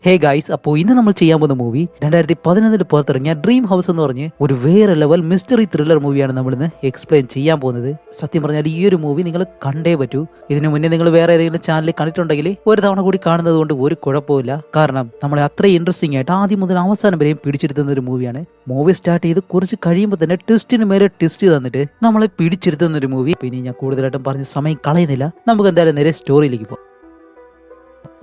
Hey guys, അപ്പോൾ ഇന്ന് നമ്മൾ ചെയ്യാൻ പോകുന്ന മൂവി 2011 പുറത്തിറങ്ങിയ ഡ്രീം ഹൗസ് എന്ന് പറഞ്ഞ് ഒരു വേറെ ലെവൽ മിസ്റ്ററി ത്രില്ലർ മൂവിയാണ് നമ്മളിന്ന് എക്സ്പ്ലെയിൻ ചെയ്യാൻ പോകുന്നത്. സത്യം പറഞ്ഞാൽ ഈ ഒരു മൂവി നിങ്ങൾ കണ്ടേ പറ്റൂ. ഇതിനു മുന്നേ നിങ്ങൾ വേറെ ഏതെങ്കിലും ചാനലിൽ കണ്ടിട്ടുണ്ടെങ്കിൽ ഒരു തവണ കൂടി കാണുന്നത് കൊണ്ട് ഒരു കുഴപ്പമില്ല. കാരണം നമ്മളെ അത്രയും ഇൻട്രസ്റ്റിംഗ് ആയിട്ട് ആദ്യം മുതൽ അവസാനം വരെയും പിടിച്ചിരുത്തുന്ന ഒരു മൂവിയാണ്. മൂവി സ്റ്റാർട്ട് ചെയ്ത് കുറച്ച് കഴിയുമ്പോൾ തന്നെ ട്വിസ്റ്റിന് മേലെ ട്വിസ്റ്റ് തന്നിട്ട് നമ്മളെ പിടിച്ചിരുത്തുന്ന ഒരു മൂവി. പിന്നെ ഞാൻ കൂടുതലായിട്ടും പറഞ്ഞ് സമയം കളയുന്നില്ല, നമുക്ക് എന്തായാലും നേരെ സ്റ്റോറിയിലേക്ക് പോകാം.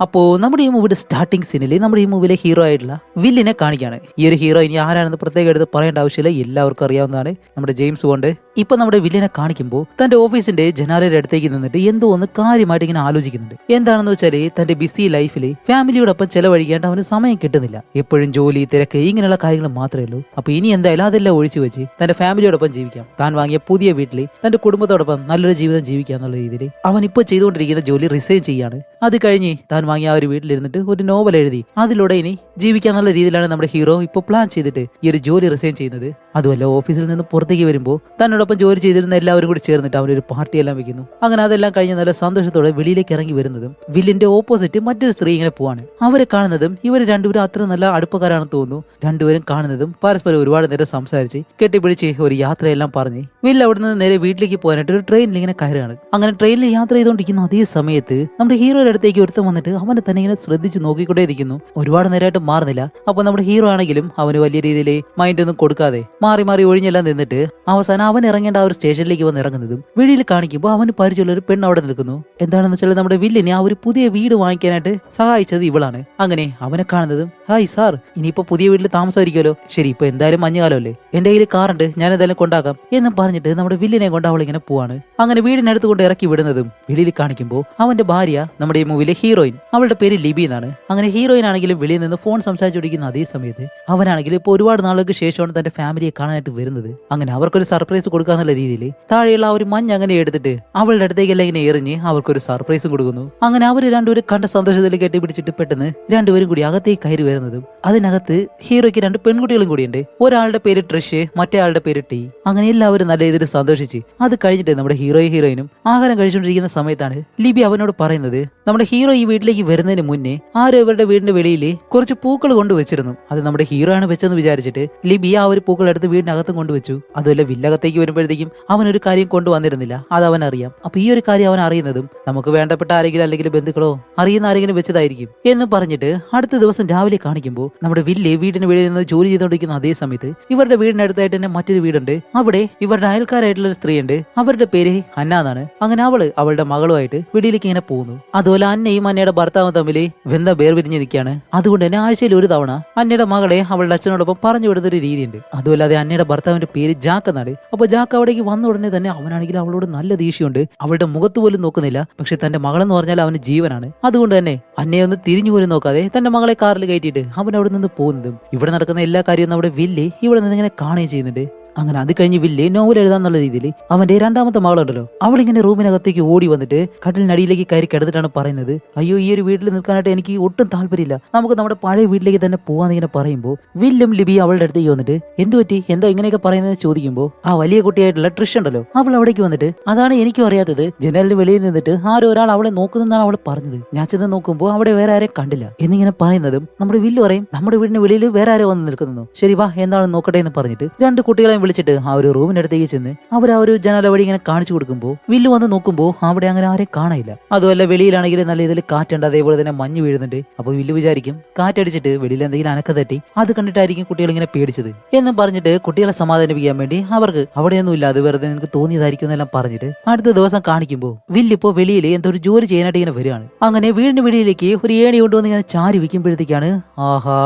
അപ്പോൾ നമ്മുടെ ഈ മൂവിയുടെ സ്റ്റാർട്ടിംഗ് സീനിൽ നമ്മുടെ ഈ മൂവിയിലെ ഹീറോ ആയിട്ടുള്ള വില്ലിനെ കാണിക്കുകയാണ്. ഈ ഒരു ഹീറോ ഇനി ആരാണെന്ന് പ്രത്യേകം എടുത്ത് പറയേണ്ട ആവശ്യമില്ല, എല്ലാവർക്കും അറിയാവുന്നതാണ്, നമ്മുടെ ജെയിംസ് ബോണ്ട്. ഇപ്പൊ നമ്മുടെ വില്ലിനെ കാണിക്കുമ്പോൾ തന്റെ ഓഫീസിന്റെ ജനാലയുടെ അടുത്തേക്ക് നിന്നിട്ട് എന്തോ ഒന്ന് കാര്യമായിട്ട് ഇങ്ങനെ ആലോചിക്കുന്നുണ്ട്. എന്താണെന്ന് വെച്ചാല് തന്റെ ബിസി ലൈഫിൽ ഫാമിലിയോടൊപ്പം ചെലവഴിക്കാണ്ട് അവന് സമയം കിട്ടുന്നില്ല. എപ്പോഴും ജോലി, തിരക്ക്, ഇങ്ങനെയുള്ള കാര്യങ്ങൾ മാത്രമേ ഉള്ളൂ. അപ്പൊ ഇനി എന്തായാലും അതെല്ലാം ഒഴിച്ചു വെച്ച് തന്റെ ഫാമിലിയോടൊപ്പം ജീവിക്കാം. താൻ വാങ്ങിയ പുതിയ വീട്ടിൽ തന്റെ കുടുംബത്തോടൊപ്പം നല്ലൊരു ജീവിതം ജീവിക്കുക എന്നുള്ള രീതിയിൽ അവൻ ഇപ്പോൾ ചെയ്തുകൊണ്ടിരിക്കുന്ന ജോലി റിസൈൻ ചെയ്യാണ്. അത് കഴിഞ്ഞ് താൻ വാങ്ങിയ ആ ഒരു വീട്ടിലിരുന്നിട്ട് ഒരു നോവൽ എഴുതി അതിലൂടെ ഇനി ജീവിക്കാന്നുള്ള രീതിയിലാണ് നമ്മുടെ ഹീറോ ഇപ്പോൾ പ്ലാൻ ചെയ്തിട്ട് ഈ ഒരു ജോലി റിസൈൻ ചെയ്യുന്നത്. അതുമല്ല, ഓഫീസിൽ നിന്ന് പുറത്തേക്ക് വരുമ്പോൾ തന്നോടൊപ്പം ജോലി ചെയ്തിരുന്ന എല്ലാവരും കൂടി ചേർന്നിട്ട് അവനൊരു പാർട്ടി എല്ലാം വെക്കുന്നു. അങ്ങനെ അതെല്ലാം കഴിഞ്ഞ് നല്ല സന്തോഷത്തോടെ വെളിയിലേക്ക് ഇറങ്ങി വരുന്നതും വില്ലിന്റെ ഓപ്പോസിറ്റ് മറ്റൊരു സ്ത്രീ ഇങ്ങനെ പോവാണ്. അവരെ കാണുന്നതും ഇവർ രണ്ടുപേരും അത്ര നല്ല അടുപ്പക്കാരാണെന്ന് തോന്നുന്നു. രണ്ടുപേരും കാണുന്നതും പരസ്പരം ഒരുപാട് നേരം സംസാരിച്ച് കെട്ടിപ്പിടിച്ച് ഒരു യാത്രയെല്ലാം പറഞ്ഞ് വില്ല് അവിടെ നിന്ന് നേരെ വീട്ടിലേക്ക് പോകാനായിട്ട് ഒരു ട്രെയിനിൽ ഇങ്ങനെ കയറുകയാണ്. അങ്ങനെ ട്രെയിനിൽ യാത്ര ചെയ്തുകൊണ്ടിരിക്കുന്ന അതേ സമയത്ത് നമ്മുടെ ഹീറോയുടെ അടുത്തേക്ക് ഒരുത്തം വന്നിട്ട് അവനെ തന്നെ ഇങ്ങനെ ശ്രദ്ധിച്ച് നോക്കിക്കൊണ്ടേയിരിക്കുന്നു. ഒരുപാട് നേരമായിട്ട് മാറുന്നില്ല. അപ്പൊ നമ്മുടെ ഹീറോ ആണെങ്കിലും അവന് വലിയ രീതിയിൽ മൈൻഡ് ഒന്നും കൊടുക്കാതെ മാറി മാറി ഒഴിഞ്ഞെല്ലാം നിന്നിട്ട് അവസാനം അവൻ ഇറങ്ങേണ്ട ആ ഒരു സ്റ്റേഷനിലേക്ക് വന്ന് ഇറങ്ങുന്നതും വെളിയിൽ കാണിക്കുമ്പോൾ അവന് പരിചയമുള്ള ഒരു പെണ്ണ് അവിടെ നിൽക്കുന്നു. എന്താണെന്ന് വെച്ചാൽ നമ്മുടെ വില്ലിനെ ആ ഒരു പുതിയ വീട് വാങ്ങിക്കാനായിട്ട് സഹായിച്ചത് ഇവളാണ്. അങ്ങനെ അവനെ കാണുന്നതും, ഹായ് സാർ, ഇനിയിപ്പോ പുതിയ വീട്ടിൽ താമസമായിരിക്കുമല്ലോ. ശരി, ഇപ്പൊ എന്തായാലും മഞ്ഞുകാലമല്ലേ, എന്റെ കയ്യിൽ കാറുണ്ട്, ഞാൻ എന്തായാലും കൊണ്ടാക്കാം എന്നും പറഞ്ഞിട്ട് നമ്മുടെ വില്ലിനെ കൊണ്ട് അവൾ ഇങ്ങനെ പോവാണ്. അങ്ങനെ വീടിനടുത്ത് കൊണ്ട് ഇറക്കി വിടുന്നതും വെളിയിൽ കാണിക്കുമ്പോൾ അവന്റെ ഭാര്യ, നമ്മുടെ ഈ മൂവിയിലെ ഹീറോയിൻ, അവളുടെ പേര് ലിബി എന്നാണ്. അങ്ങനെ ഹീറോയിൻ ആണെങ്കിലും വെളിയിൽ നിന്ന് ഫോൺ സംസാരിച്ചുകൊണ്ടിരിക്കുന്ന അതേ സമയത്ത് അവനാണെങ്കിലും ഇപ്പോൾ ഒരുപാട് നാളുകൾക്ക് ശേഷമാണ് തന്റെ ഫാമിലിയെ കാണാനായിട്ട് വരുന്നത്. അങ്ങനെ അവർക്കൊരു സർപ്രൈസ് കൊടുക്കാന്നുള്ള രീതിയിൽ താഴെയുള്ള ആ ഒരു മഞ്ഞ് അങ്ങനെ എടുത്തിട്ട് അവളുടെ അടുത്തേക്കെല്ലാം ഇങ്ങനെ എറിഞ്ഞ് അവർക്കൊരു സർപ്രൈസും കൊടുക്കുന്നു. അങ്ങനെ അവർ രണ്ടുപേരും കണ്ട സന്തോഷത്തിൽ കെട്ടിപ്പിടിച്ചിട്ട് പെട്ടെന്ന് രണ്ടുപേരും കൂടി അകത്തേക്ക് കയറി വരുന്നതും അതിനകത്ത് ഹീറോയ്ക്ക് രണ്ട് പെൺകുട്ടികളും കൂടിയുണ്ട്. ഒരാളുടെ പേര് ട്രിഷ്, മറ്റേ ആളുടെ പേര് ടീ. അങ്ങനെ എല്ലാവരും നല്ല രീതിയിൽ സന്തോഷിച്ച് അത് കഴിഞ്ഞിട്ട് നമ്മുടെ ഹീറോയിനും ആഹാരം കഴിച്ചുകൊണ്ടിരിക്കുന്ന സമയത്താണ് ലിബി അവനോട് പറയുന്നത്, നമ്മുടെ ഹീറോ ഈ വീട്ടിലേക്ക് വരുന്നതിന് മുന്നേ ആരോ ഇവരുടെ വീടിന്റെ വെളിയിൽ കുറച്ച് പൂക്കൾ കൊണ്ടുവച്ചിരുന്നു. അത് നമ്മുടെ ഹീറോ ആണ് വെച്ചെന്ന് വിചാരിച്ചിട്ട് ലിബി ആ ഒരു പൂക്കൾ എടുത്ത് വീടിനകത്തും കൊണ്ടുവച്ചു. അതുമല്ല, വില്ലകത്തേക്ക് വരുമ്പോഴത്തേക്കും അവനൊരു കാര്യം കൊണ്ടുവന്നിരുന്നില്ല, അത് അവൻ അറിയാം. അപ്പൊ ഈ ഒരു കാര്യം അവൻ അറിയുന്നതും നമുക്ക് വേണ്ടപ്പെട്ട ആരെങ്കിലും അല്ലെങ്കിൽ ബന്ധുക്കളോ അറിയുന്ന ആരെങ്കിലും വെച്ചതായിരിക്കും എന്ന് പറഞ്ഞിട്ട് അടുത്ത ദിവസം രാവിലെ കാണിക്കുമ്പോൾ നമ്മുടെ വില്ല് വീടിന് വെളിയിൽ നിന്ന് ജോലി ചെയ്തുകൊണ്ടിരിക്കുന്ന അതേ സമയത്ത് ഇവരുടെ വീടിനടുത്തായിട്ട് തന്നെ മറ്റൊരു വീടുണ്ട്. അവിടെ ഇവരുടെ അയൽക്കാരായിട്ടുള്ള ഒരു സ്ത്രീയുണ്ട്. അവരുടെ പേര് അന്ന എന്നാണ്. അങ്ങനെ അവളുടെ മകളുമായിട്ട് വെളിയിലേക്ക് ഇങ്ങനെ പോകുന്നു. അതുപോലെ അന്നയും അന്നയുടെ ഭർത്താവും തമ്മിൽ ബന്ധം വേർപിരിഞ്ഞ് നിൽക്കുകയാണ്. അതുകൊണ്ട് തന്നെ ആഴ്ചയിൽ ഒരു തവണ അന്നയുടെ മകളെ അവളുടെ അച്ഛനോടൊപ്പം പറഞ്ഞു വിടുന്ന ഒരു രീതിയുണ്ട്. അതുമല്ലാതെ അന്നയുടെ ഭർത്താവിന്റെ പേര് ജാക്ക് എന്നാണ്. അപ്പൊ ജാക്ക് അവിടേക്ക് വന്ന ഉടനെ തന്നെ അവനാണെങ്കിൽ അവളോട് നല്ല ദേഷ്യമുണ്ട്. അവളുടെ മുഖത്ത് പോലും നോക്കുന്നില്ല. പക്ഷെ തന്റെ മകളെന്ന് പറഞ്ഞാൽ അവന് ജീവനാണ്. അതുകൊണ്ട് തന്നെ അന്നയെ ഒന്ന് തിരിഞ്ഞു പോലും നോക്കാതെ തന്റെ മകളെ കാറിൽ കയറ്റിയിട്ട് അവൻ അവിടെ നിന്ന് പോകുന്നതും ഇവിടെ നടക്കുന്ന എല്ലാ കാര്യവും നമ്മുടെ വില്ല് ഇവിടെ നിന്ന് ഇങ്ങനെ കാണുകയും ചെയ്യുന്നുണ്ട്. അങ്ങനെ അത് കഴിഞ്ഞ് വില്ല് നോവൽ എഴുതാന്നുള്ള രീതിയിൽ അവന്റെ രണ്ടാമത്തെ മകളുണ്ടല്ലോ, അവളിങ്ങനെ റൂമിനകത്തേക്ക് ഓടി വന്നിട്ട് കട്ടിലിനടിയിലേക്ക് കയറി കിടന്നിട്ടാണ് പറയുന്നത്, അയ്യോ, ഈ ഒരു വീട്ടിൽ നിൽക്കാനായിട്ട് എനിക്ക് ഒട്ടും താല്പര്യമില്ല, നമുക്ക് നമ്മുടെ പഴയ വീട്ടിലേക്ക് തന്നെ പോവാന്ന് ഇങ്ങനെ പറയുമ്പോൾ വില്ലും ലിബി അവളുടെ അടുത്തേക്ക് വന്നിട്ട് എന്ത് പറ്റി, എന്താ ഇങ്ങനെയൊക്കെ പറയുന്നത് ചോദിക്കുമ്പോൾ ആ വലിയ കുട്ടിയായിട്ടുള്ള ട്രിഷ് ഉണ്ടല്ലോ, അവൾ അവിടേക്ക് വന്നിട്ട് അതാണ് എനിക്കും അറിയാത്തത്, ജനലിന് വെളിയിൽ നിന്നിട്ട് ആരോ ഒരാൾ അവളെ നോക്കുന്നതാണ് അവൾ പറഞ്ഞത്, ഞാൻ ചെന്ന് നോക്കുമ്പോൾ അവിടെ വേറെ ആരെയും കണ്ടില്ല എന്നിങ്ങനെ പറയുന്നതും നമ്മുടെ വില്ല് പറയും, നമ്മുടെ വീടിന് വെളിയിൽ വേറെ ആരോ വന്ന് നിൽക്കുന്നു, ശരി വാ എന്താണെന്ന് നോക്കട്ടെ എന്ന് പറഞ്ഞിട്ട് രണ്ട് കുട്ടികളെയും വിളിച്ചിട്ട് ആ ഒരു റൂമിനടുത്തേക്ക് ചെന്ന് അവർ ആ ഒരു ജനാല വഴി ഇങ്ങനെ കാണിച്ചു കൊടുക്കുമ്പോൾ വില്ല് വന്ന് നോക്കുമ്പോൾ അവിടെ അങ്ങനെ ആരെയും കാണാനില്ല. അതുമല്ല, വെളിയിലാണെങ്കിൽ നല്ല ഇതിൽ കാറ്റുണ്ട്, അതേപോലെ തന്നെ മഞ്ഞ് വീഴുന്നുണ്ട്. അപ്പൊ വില്ല് വിചാരിക്കും കാറ്റടിച്ചിട്ട് വെളിയിൽ എന്തെങ്കിലും അനക്ക തട്ടി അത് കണ്ടിട്ടായിരിക്കും കുട്ടികൾ ഇങ്ങനെ പേടിച്ചത് എന്നും പറഞ്ഞിട്ട് കുട്ടികളെ സമാധാനിപ്പിക്കാൻ വേണ്ടി അവർക്ക് അവിടെയൊന്നും ഇല്ല, അത് വെറുതെ നിനക്ക് തോന്നിയതായിരിക്കും എന്നെല്ലാം പറഞ്ഞിട്ട് അടുത്ത ദിവസം കാണിക്കുമ്പോൾ വില്ല് ഇപ്പോ വെളിയിൽ എന്തോ ഒരു ജോലി ചെയ്യാനായിട്ട് ഇങ്ങനെ വരികയാണ്. അങ്ങനെ വീടിന് വെളിയിലേക്ക് ഒരു ഏണി കൊണ്ടുവന്ന് ഇങ്ങനെ ചാരി വെക്കുമ്പോഴത്തേക്കാണ്, ആഹാ,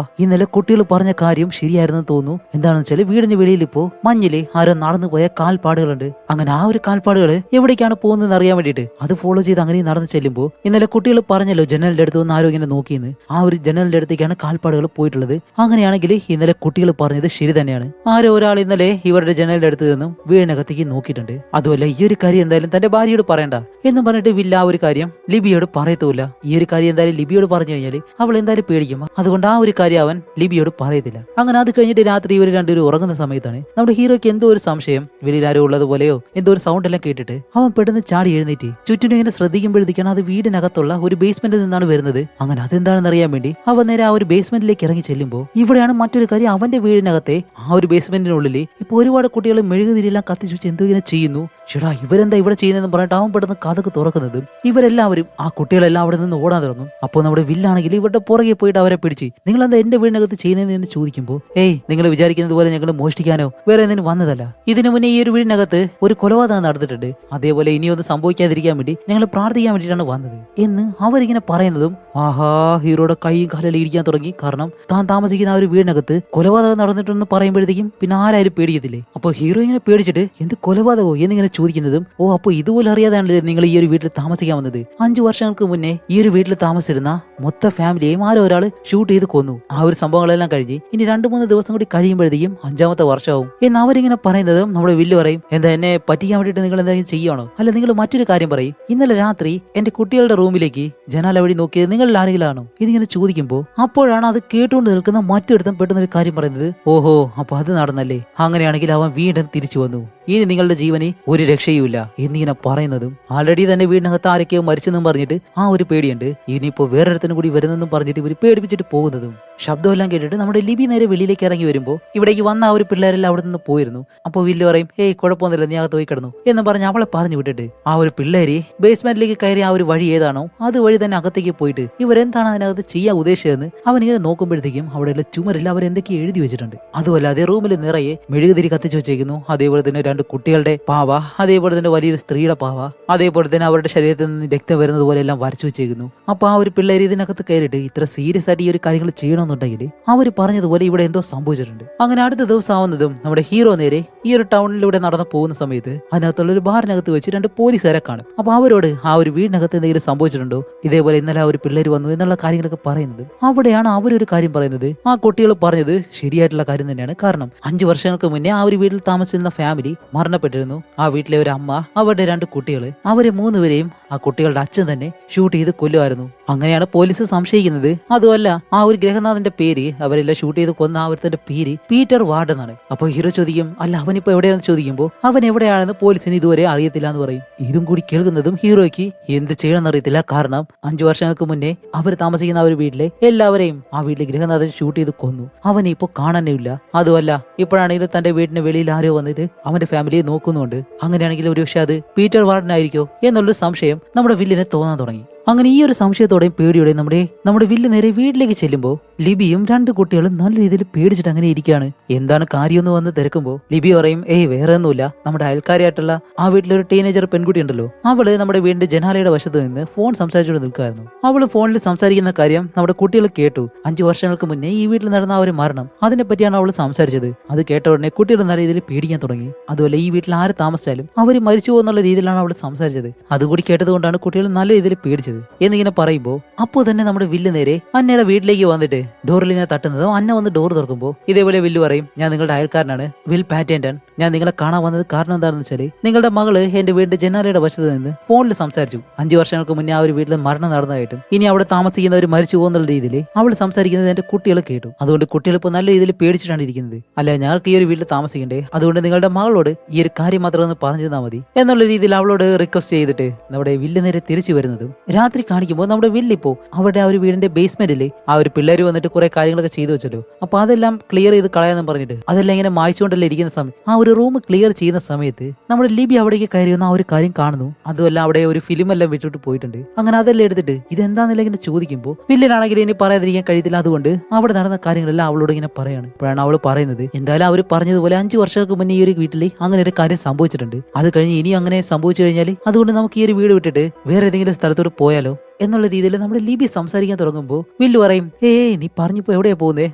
ഇന്നലെ കുട്ടികൾ പറഞ്ഞ കാര്യം ശരിയായിരുന്നു തോന്നുന്നു. എന്താണെന്ന് വെച്ചാൽ വീടിന് വെളിയിൽ ഇപ്പോ മഞ്ഞില് ആരോ നടന്നു പോയ കാൽപ്പാടുകളുണ്ട്. അങ്ങനെ ആ ഒരു കാൽപ്പാടുകൾ എവിടേക്കാണ് പോകുന്നതെന്ന് അറിയാൻ വേണ്ടിയിട്ട് അത് ഫോളോ ചെയ്ത് അങ്ങനെ നടന്നു ചെല്ലുമ്പോൾ ഇന്നലെ കുട്ടികൾ പറഞ്ഞല്ലോ ജനലിന്റെ അടുത്ത് വന്ന് ആരോ ഇങ്ങനെ നോക്കിയെന്ന്, ആ ഒരു ജനലിന്റെ അടുത്തേക്കാണ് കാൽപ്പാടുകൾ പോയിട്ടുള്ളത്. അങ്ങനെയാണെങ്കിൽ ഇന്നലെ കുട്ടികൾ പറഞ്ഞത് ശരി തന്നെയാണ്, ആരോ ഒരാൾ ഇന്നലെ ഇവരുടെ ജനലിന്റെ അടുത്ത് നിന്നും വീടിനകത്തേക്ക് നോക്കിയിട്ടുണ്ട്. അതുമല്ല, ഈ ഒരു കാര്യം എന്തായാലും തന്റെ ഭാര്യയോട് പറയണ്ട എന്നും പറഞ്ഞിട്ട് വില്ല ആ ഒരു കാര്യം ലിബിയോട് പറയത്തുമില്ല. ഈ ഒരു കാര്യം എന്തായാലും ലിബിയോട് പറഞ്ഞു കഴിഞ്ഞാൽ അവൾ എന്തായാലും പേടിക്കും. അതുകൊണ്ട് ആ ഒരു കാര്യം അവൻ ലിബിയോട് പറയത്തില്ല. അങ്ങനെ അത് കഴിഞ്ഞിട്ട് രാത്രി ഇവർ രണ്ടുപേരും ഉറങ്ങുന്ന സമയത്താണ് നമ്മുടെ ഹീറോയ്ക്ക് എന്തോ ഒരു സംശയം, വെളിയിൽ ആരോ ഉള്ളതുപോലെയോ എന്തോ ഒരു സൗണ്ട് എല്ലാം കേട്ടിട്ട് അവൻ പെട്ടെന്ന് ചാടി എഴുന്നേറ്റ് ചുറ്റിനും ഇങ്ങനെ ശ്രദ്ധിക്കുമ്പോഴത്തേക്കാണ് അത് വീടിനകത്തുള്ള ഒരു ബേസ്മെന്റിൽ നിന്നാണ് വരുന്നത്. അങ്ങനെ അതെന്താണെന്ന് അറിയാൻ വേണ്ടി അവൻ നേരെ ആ ഒരു ബേസ്മെന്റിലേക്ക് ഇറങ്ങി ചെല്ലുമ്പോൾ ഇവിടെയാണ് മറ്റൊരു കാര്യം, അവന്റെ വീടിനകത്തെ ആ ഒരു ബേസ്മെന്റിനുള്ളിൽ ഇപ്പൊ ഒരുപാട് കുട്ടികൾ മെഴുകുതിരിയെല്ലാം കത്തിച്ചു വെച്ച് എന്തോ ഇങ്ങനെ ചെയ്യുന്നു. ചേടാ ഇവരെന്താ ഇവിടെ ചെയ്യുന്നതെന്ന് പറഞ്ഞിട്ട് അവൻ പെട്ടെന്ന് കഥക്ക് തുറക്കുന്നതും ഇവരെല്ലാവരും ആ കുട്ടികളെല്ലാം അവിടെ നിന്ന് ഓടാൻ തുടങ്ങും. അപ്പോൾ നമ്മുടെ വില്ലാണെങ്കിൽ ഇവരുടെ പുറകെ പോയിട്ട് അവരെ പിടിച്ച് നിങ്ങൾ എന്താ എന്റെ വീടിനകത്ത് ചെയ്യുന്നതെന്ന് ചോദിക്കുമ്പോൾ ഏയ് നിങ്ങൾ വിചാരിക്കുന്നത് പോലെ ഞങ്ങൾ മോഷ്ടിക്കാനോ വേറെ എന്തിനും വന്നതല്ല. ഇതിനു മുന്നേ ഈ ഒരു വീടിനകത്ത് ഒരു കൊലപാതകം നടന്നിട്ടുണ്ട്, അതേപോലെ ഇനിയൊന്നും സംഭവിക്കാതിരിക്കാൻ വേണ്ടി ഞങ്ങൾ പ്രാർത്ഥിക്കാൻ വേണ്ടിയിട്ടാണ് വന്നത് എന്ന് അവരിങ്ങനെ പറയുന്നതും ആഹാ ഹീറോയുടെ കൈയും കാലെല്ലാം ഇരിക്കാൻ തുടങ്ങി. കാരണം താൻ താമസിക്കുന്ന ആ ഒരു വീടിനകത്ത് കൊലപാതകം നടന്നിട്ടുണ്ടെന്ന് പറയുമ്പോഴത്തേക്കും പിന്നെ ആരായാലും പേടിക്കത്തില്ലേ. അപ്പൊ ഹീറോ ഇങ്ങനെ പേടിച്ചിട്ട് എന്ത് കൊലപാതകോ എന്നിങ്ങനെ ചോദിക്കുന്നതും ഓ അപ്പൊ ഇതുപോലെ അറിയാതാണല്ലേ നിങ്ങൾ ഈ ഒരു വീട്ടിൽ താമസിക്കാൻ വന്നത്. 5 വർഷങ്ങൾക്ക് മുന്നേ ഈ ഒരു വീട്ടിൽ താമസിച്ചിരുന്ന മൊത്ത ഫാമിലിയെയും ആരോ ഒരാൾ ഷൂട്ട് ചെയ്ത് കൊന്നു. ആ ഒരു സംഭവങ്ങളെല്ലാം കഴിഞ്ഞ് ഇനി 2-3 ദിവസം കൂടി കഴിയുമ്പോഴത്തേക്കും 5ാമത്തെ വർഷമാവും എന്ന് അവരിങ്ങനെ പറയുന്നതും നമ്മുടെ വില്ല് പറയും എന്താ എന്നെ പറ്റിക്കാൻ വേണ്ടിയിട്ട് നിങ്ങൾ എന്തെങ്കിലും ചെയ്യണോ, അല്ല നിങ്ങൾ മറ്റൊരു കാര്യം പറയും, ഇന്നലെ രാത്രി എന്റെ കുട്ടികളുടെ റൂമിലേക്ക് ജനാല വഴി നോക്കിയത് നിങ്ങളിൽ ആരെങ്കിലും ആണോ ഇതിങ്ങനെ ചോദിക്കുമ്പോൾ അപ്പോഴാണ് അത് കേട്ടുകൊണ്ട് നിൽക്കുന്ന മറ്റൊരുത്തം പെട്ടെന്നൊരു കാര്യം പറയുന്നത് ഓഹോ അപ്പൊ അത് നടന്നല്ലേ, അങ്ങനെയാണെങ്കിൽ അവൻ വീണ്ടും തിരിച്ചു വന്നു, ഇനി നിങ്ങളുടെ ജീവന് ഒരു രക്ഷയുമില്ല എന്നിങ്ങനെ പറയുന്നതും ആൾറെഡി തന്നെ വീടിനകത്ത് ആരൊക്കെയോ മരിച്ചെന്നും പറഞ്ഞിട്ട് ആ ഒരു പേടിയുണ്ട്, ഇനിയിപ്പോ വേറൊരുത്തനും കൂടി വരുന്നെന്നും പറഞ്ഞിട്ട് ഇവർ പേടിപ്പിച്ചിട്ട് പോകുന്നതും ശബ്ദമെല്ലാം കേട്ടിട്ട് നമ്മുടെ ലിബി നേരെ വെളിയിലേക്ക് ഇറങ്ങി വരുമ്പോൾ ഇവിടേക്ക് വന്ന ആ ഒരു പിള്ളേരെല്ലാം അവിടെ നിന്ന് പോയിരുന്നു. അപ്പോൾ വില്ല് പറയും ഏയ് കുഴപ്പമൊന്നുമില്ല നീ അകത്ത് പോയി കിടന്നു എന്ന് പറഞ്ഞ് അവളെ പറഞ്ഞു വിട്ടിട്ട് ആ ഒരു പിള്ളേര് ബേസ്മെന്റിലേക്ക് കയറി ആ ഒരു വഴി ഏതാണോ അതുവഴി തന്നെ അകത്തേക്ക് പോയിട്ട് ഇവരെന്താണ് അതിനകത്ത് ചെയ്യാൻ ഉദ്ദേശിച്ചതെന്ന് അവനിങ്ങനെ നോക്കുമ്പോഴത്തേക്കും അവിടെയുള്ള ചുമരിൽ അവരെന്തൊക്കെ എഴുതി വെച്ചിട്ടുണ്ട്. അതുമല്ലാതെ റൂമിൽ നിറയെ മെഴുകുതിരി കത്തിച്ചു വെച്ചേക്കുന്നു, അതേപോലെ തന്നെ 2 കുട്ടികളുടെ പാവ, അതേപോലെ തന്നെ വലിയൊരു സ്ത്രീയുടെ പാവ, അതേപോലെ തന്നെ അവരുടെ ശരീരത്തിൽ നിന്ന് രക്തം വരുന്നത് പോലെ എല്ലാം വരച്ചു വെച്ചേക്കുന്നു. അപ്പൊ ആ ഒരു പിള്ളേര് ഇതിനകത്ത് കയറിയിട്ട് ഇത്ര സീരിയസ് ആയിട്ട് ഈ ഒരു കാര്യങ്ങൾ ചെയ്യണമെന്നുണ്ടെങ്കിൽ അവർ പറഞ്ഞതുപോലെ ഇവിടെ എന്തോ സംഭവിച്ചിട്ടുണ്ട്. അങ്ങനെ അടുത്ത ദിവസം ആവുന്നതും നമ്മുടെ ഹീറോ നേരെ ഈ ഒരു ടൗണിലൂടെ നടന്നു പോകുന്ന സമയത്ത് അതിനകത്തുള്ള ഒരു ബാറിനകത്ത് വെച്ച് 2 പോലീസുകാരെ കാണും. അപ്പൊ അവരോട് ആ ഒരു വീടിനകത്ത് എന്തെങ്കിലും സംഭവിച്ചിട്ടുണ്ടോ, ഇതേപോലെ ഇന്നലെ ആ ഒരു പിള്ളേര് വന്നു എന്നുള്ള കാര്യങ്ങളൊക്കെ പറയുന്നത് അവിടെയാണ് അവരൊരു കാര്യം പറയുന്നത് ആ കുട്ടികൾ പറഞ്ഞത് ശരിയായിട്ടുള്ള കാര്യം തന്നെയാണ്. കാരണം 5 വർഷങ്ങൾക്ക് മുന്നേ ആ ഒരു വീട്ടിൽ താമസിച്ചിരുന്ന ഫാമിലി മരണപ്പെട്ടിരുന്നു. ആ വീട്ടിലെ ഒരു അമ്മ, അവരുടെ 2 കുട്ടികൾ, അവരെ 3 പേരെയും ആ കുട്ടികളുടെ അച്ഛൻ തന്നെ ഷൂട്ട് ചെയ്ത് കൊല്ലുമായിരുന്നു. അങ്ങനെയാണ് പോലീസ് സംശയിക്കുന്നത്. അതുമല്ല ആ ഒരു ഗ്രഹനാഥന്റെ പേര്, അവരെല്ലാം ഷൂട്ട് ചെയ്ത് കൊന്ന ആ ഒരുത്തന്റെ പേര് പീറ്റർ വാർഡ് എന്നാണ്. അപ്പൊ ഹീറോ ചോദിക്കും അല്ല അവനിപ്പോ എവിടെയാണെന്ന് ചോദിക്കുമ്പോൾ അവൻ എവിടെയാണെന്ന് പോലീസിന് ഇതുവരെ അറിയത്തില്ല എന്ന് പറയും. ഇതും കൂടി കേൾക്കുന്നതും ഹീറോയ്ക്ക് എന്ത് ചെയ്യണമെന്ന് അറിയത്തില്ല. കാരണം 5 വർഷങ്ങൾക്ക് മുന്നേ അവർ താമസിക്കുന്ന ആ ഒരു വീട്ടിലെ എല്ലാവരെയും ആ വീട്ടിലെ ഗ്രഹനാഥൻ ഷൂട്ട് ചെയ്ത് കൊന്നു. അവനെ ഇപ്പൊ കാണാനേ ഇല്ല. അതുമല്ല ഇപ്പോഴാണെങ്കിൽ തന്റെ വീടിന്റെ വെളിയിൽ ആരോ വന്നിട്ട് അവന്റെ ഫാമിലിയെ നോക്കുന്നുണ്ട്. അങ്ങനെയാണെങ്കിൽ ഒരു പക്ഷെ അത് പീറ്റർ വാർഡനായിരിക്കോ എന്നുള്ളൊരു സംശയം നമ്മുടെ വില്ലിനെ തോന്നാൻ തുടങ്ങി. അങ്ങനെ ഈ ഒരു സംശയത്തോടെയും പേടിയോടെയും നമ്മുടെ വില്ല് നേരെ വീട്ടിലേക്ക് ചെല്ലുമ്പോൾ ലിബിയും 2 കുട്ടികളും നല്ല രീതിയിൽ പേടിച്ചിട്ട് അങ്ങനെ ഇരിക്കുകയാണ്. എന്താണ് കാര്യമെന്ന് വന്ന് തിരക്കുമ്പോൾ ലിബി പറയും ഏയ് വേറെ ഒന്നുമില്ല, നമ്മുടെ അയൽക്കാരിയായിട്ടുള്ള ആ വീട്ടിലൊരു ടീനേജർ പെൺകുട്ടി ഉണ്ടല്ലോ, അവള് നമ്മുടെ വീടിന്റെ ജനാലയുടെ വശത്ത് നിന്ന് ഫോൺ സംസാരിച്ചുകൊണ്ട് നിൽക്കായിരുന്നു. അവള് ഫോണിൽ സംസാരിക്കുന്ന കാര്യം നമ്മുടെ കുട്ടികൾ കേട്ടു. 5 വർഷങ്ങൾക്ക് മുന്നേ ഈ വീട്ടിൽ നടന്ന ആ ഒരു മരണം, അതിനെ പറ്റിയാണ് അവള് സംസാരിച്ചത്. അത് കേട്ട ഉടനെ കുട്ടികൾ നല്ല രീതിയിൽ പേടിക്കാൻ തുടങ്ങി. അതുപോലെ ഈ വീട്ടിൽ ആര് താമസിച്ചാലും അവര് മരിച്ചു പോകുന്നുള്ള രീതിയിലാണ് അവള് സംസാരിച്ചത്. അതുകൂടി കേട്ടതുകൊണ്ടാണ് കുട്ടികൾ നല്ല രീതിയിൽ പേടിച്ചത് എന്നിങ്ങനെ പറയുമ്പോൾ അപ്പോൾ തന്നെ നമ്മുടെ വില്ല് നേരെ അന്നയുടെ വീട്ടിലേക്ക് വന്നിട്ട് ഡോറിൽ ഇങ്ങനെ തട്ടുന്നതും അന്ന വന്ന് ഡോർ തുറക്കുമ്പോൾ ഇതേപോലെ വില്ല് പറയും ഞാൻ നിങ്ങളുടെ അയൽക്കാരനാണ് വിൽ പാറ്റേന്റൺ, ഞാൻ നിങ്ങളെ കാണാൻ വന്നത് കാരണം എന്താണെന്ന് വെച്ചാൽ നിങ്ങളുടെ മകള് എന്റെ വീടിന്റെ ജനാലയുടെ വശത്ത് നിന്ന് ഫോണിൽ സംസാരിച്ചു. 5 വർഷങ്ങൾക്ക് മുന്നേ ആ ഒരു വീട്ടിൽ മരണം നടന്നതായിട്ടും ഇനി അവിടെ താമസിക്കുന്നവർ മരിച്ചു പോകുന്നുള്ള രീതിയിൽ അവൾ സംസാരിക്കുന്നത് എന്റെ കുട്ടികൾ കേട്ടു. അതുകൊണ്ട് കുട്ടികൾ ഇപ്പോൾ നല്ല രീതിയിൽ പേടിച്ചിട്ടാണ് ഇരിക്കുന്നത്. അല്ല ഞങ്ങൾക്ക് ഈ ഒരു വീട്ടിൽ താമസിക്കണ്ടേ, അതുകൊണ്ട് നിങ്ങളുടെ മകളോട് ഈ ഒരു കാര്യം മാത്രം ഒന്ന് പറഞ്ഞു തന്നാൽ മതി എന്നുള്ള രീതിയിൽ അവളോട് റിക്വസ്റ്റ് ചെയ്തിട്ട് നമ്മുടെ വില്ല് നേരെ തിരിച്ചു വരുന്നതും രാത്രി കാണിക്കുമ്പോൾ നമ്മുടെ വില്ലിപ്പോ അവരുടെ ആ ഒരു വീടിന്റെ ബേസ്മെന്റിൽ ആ ഒരു പിള്ളേര് വന്നിട്ട് കുറെ കാര്യങ്ങളൊക്കെ ചെയ്തു വെച്ചല്ലോ. അപ്പൊ അതെല്ലാം ക്ലിയർ ചെയ്ത് കളയാന്ന് പറഞ്ഞിട്ട് അതെല്ലാം ഇങ്ങനെ മായ്ച്ചുകൊണ്ടല്ലേ ഇരിക്കുന്ന സമയം ആ ഒരു റൂം ക്ലിയർ ചെയ്യുന്ന സമയത്ത് നമ്മുടെ ലിബി അവിടേക്ക് കയറി വന്ന ആ ഒരു കാര്യം കാണുന്നു. അതുമല്ല അവിടെ ഒരു ഫിലിം എല്ലാം വിട്ടിട്ട് പോയിട്ടുണ്ട്. അങ്ങനെ അതെല്ലാം എടുത്തിട്ട് ഇതെന്താണെന്നില്ല ഇങ്ങനെ ചോദിക്കുമ്പോൾ വില്ലനാണെങ്കിൽ ഇനി പറയാതിരിക്കാൻ കഴിയത്തില്ല. അതുകൊണ്ട് അവിടെ നടന്ന കാര്യങ്ങളെല്ലാം അവളോട് ഇങ്ങനെ പറയാണ്. അപ്പോഴാണ് അവള് പറയുന്നത് എന്തായാലും അവർ പറഞ്ഞതുപോലെ 5 വർഷങ്ങൾക്ക് മുന്നേ ഈ ഒരു വീട്ടിൽ അങ്ങനെ ഒരു കാര്യം സംഭവിച്ചിട്ടുണ്ട്. അത് കഴിഞ്ഞ് ഇനി അങ്ങനെ സംഭവിച്ചു കഴിഞ്ഞാൽ അതുകൊണ്ട് നമുക്ക് ഈ ഒരു വീട് വിട്ടിട്ട് വേറെ ഏതെങ്കിലും സ്ഥലത്തോട്ട് പോയാലോ എന്നുള്ള രീതിയിൽ നമ്മുടെ ലിബി സംസാരിക്കാൻ തുടങ്ങുമ്പോൾ വില്ലു പറയും ഏയ് നീ പറഞ്ഞപ്പോ എവിടെയാ പോകുന്നേ,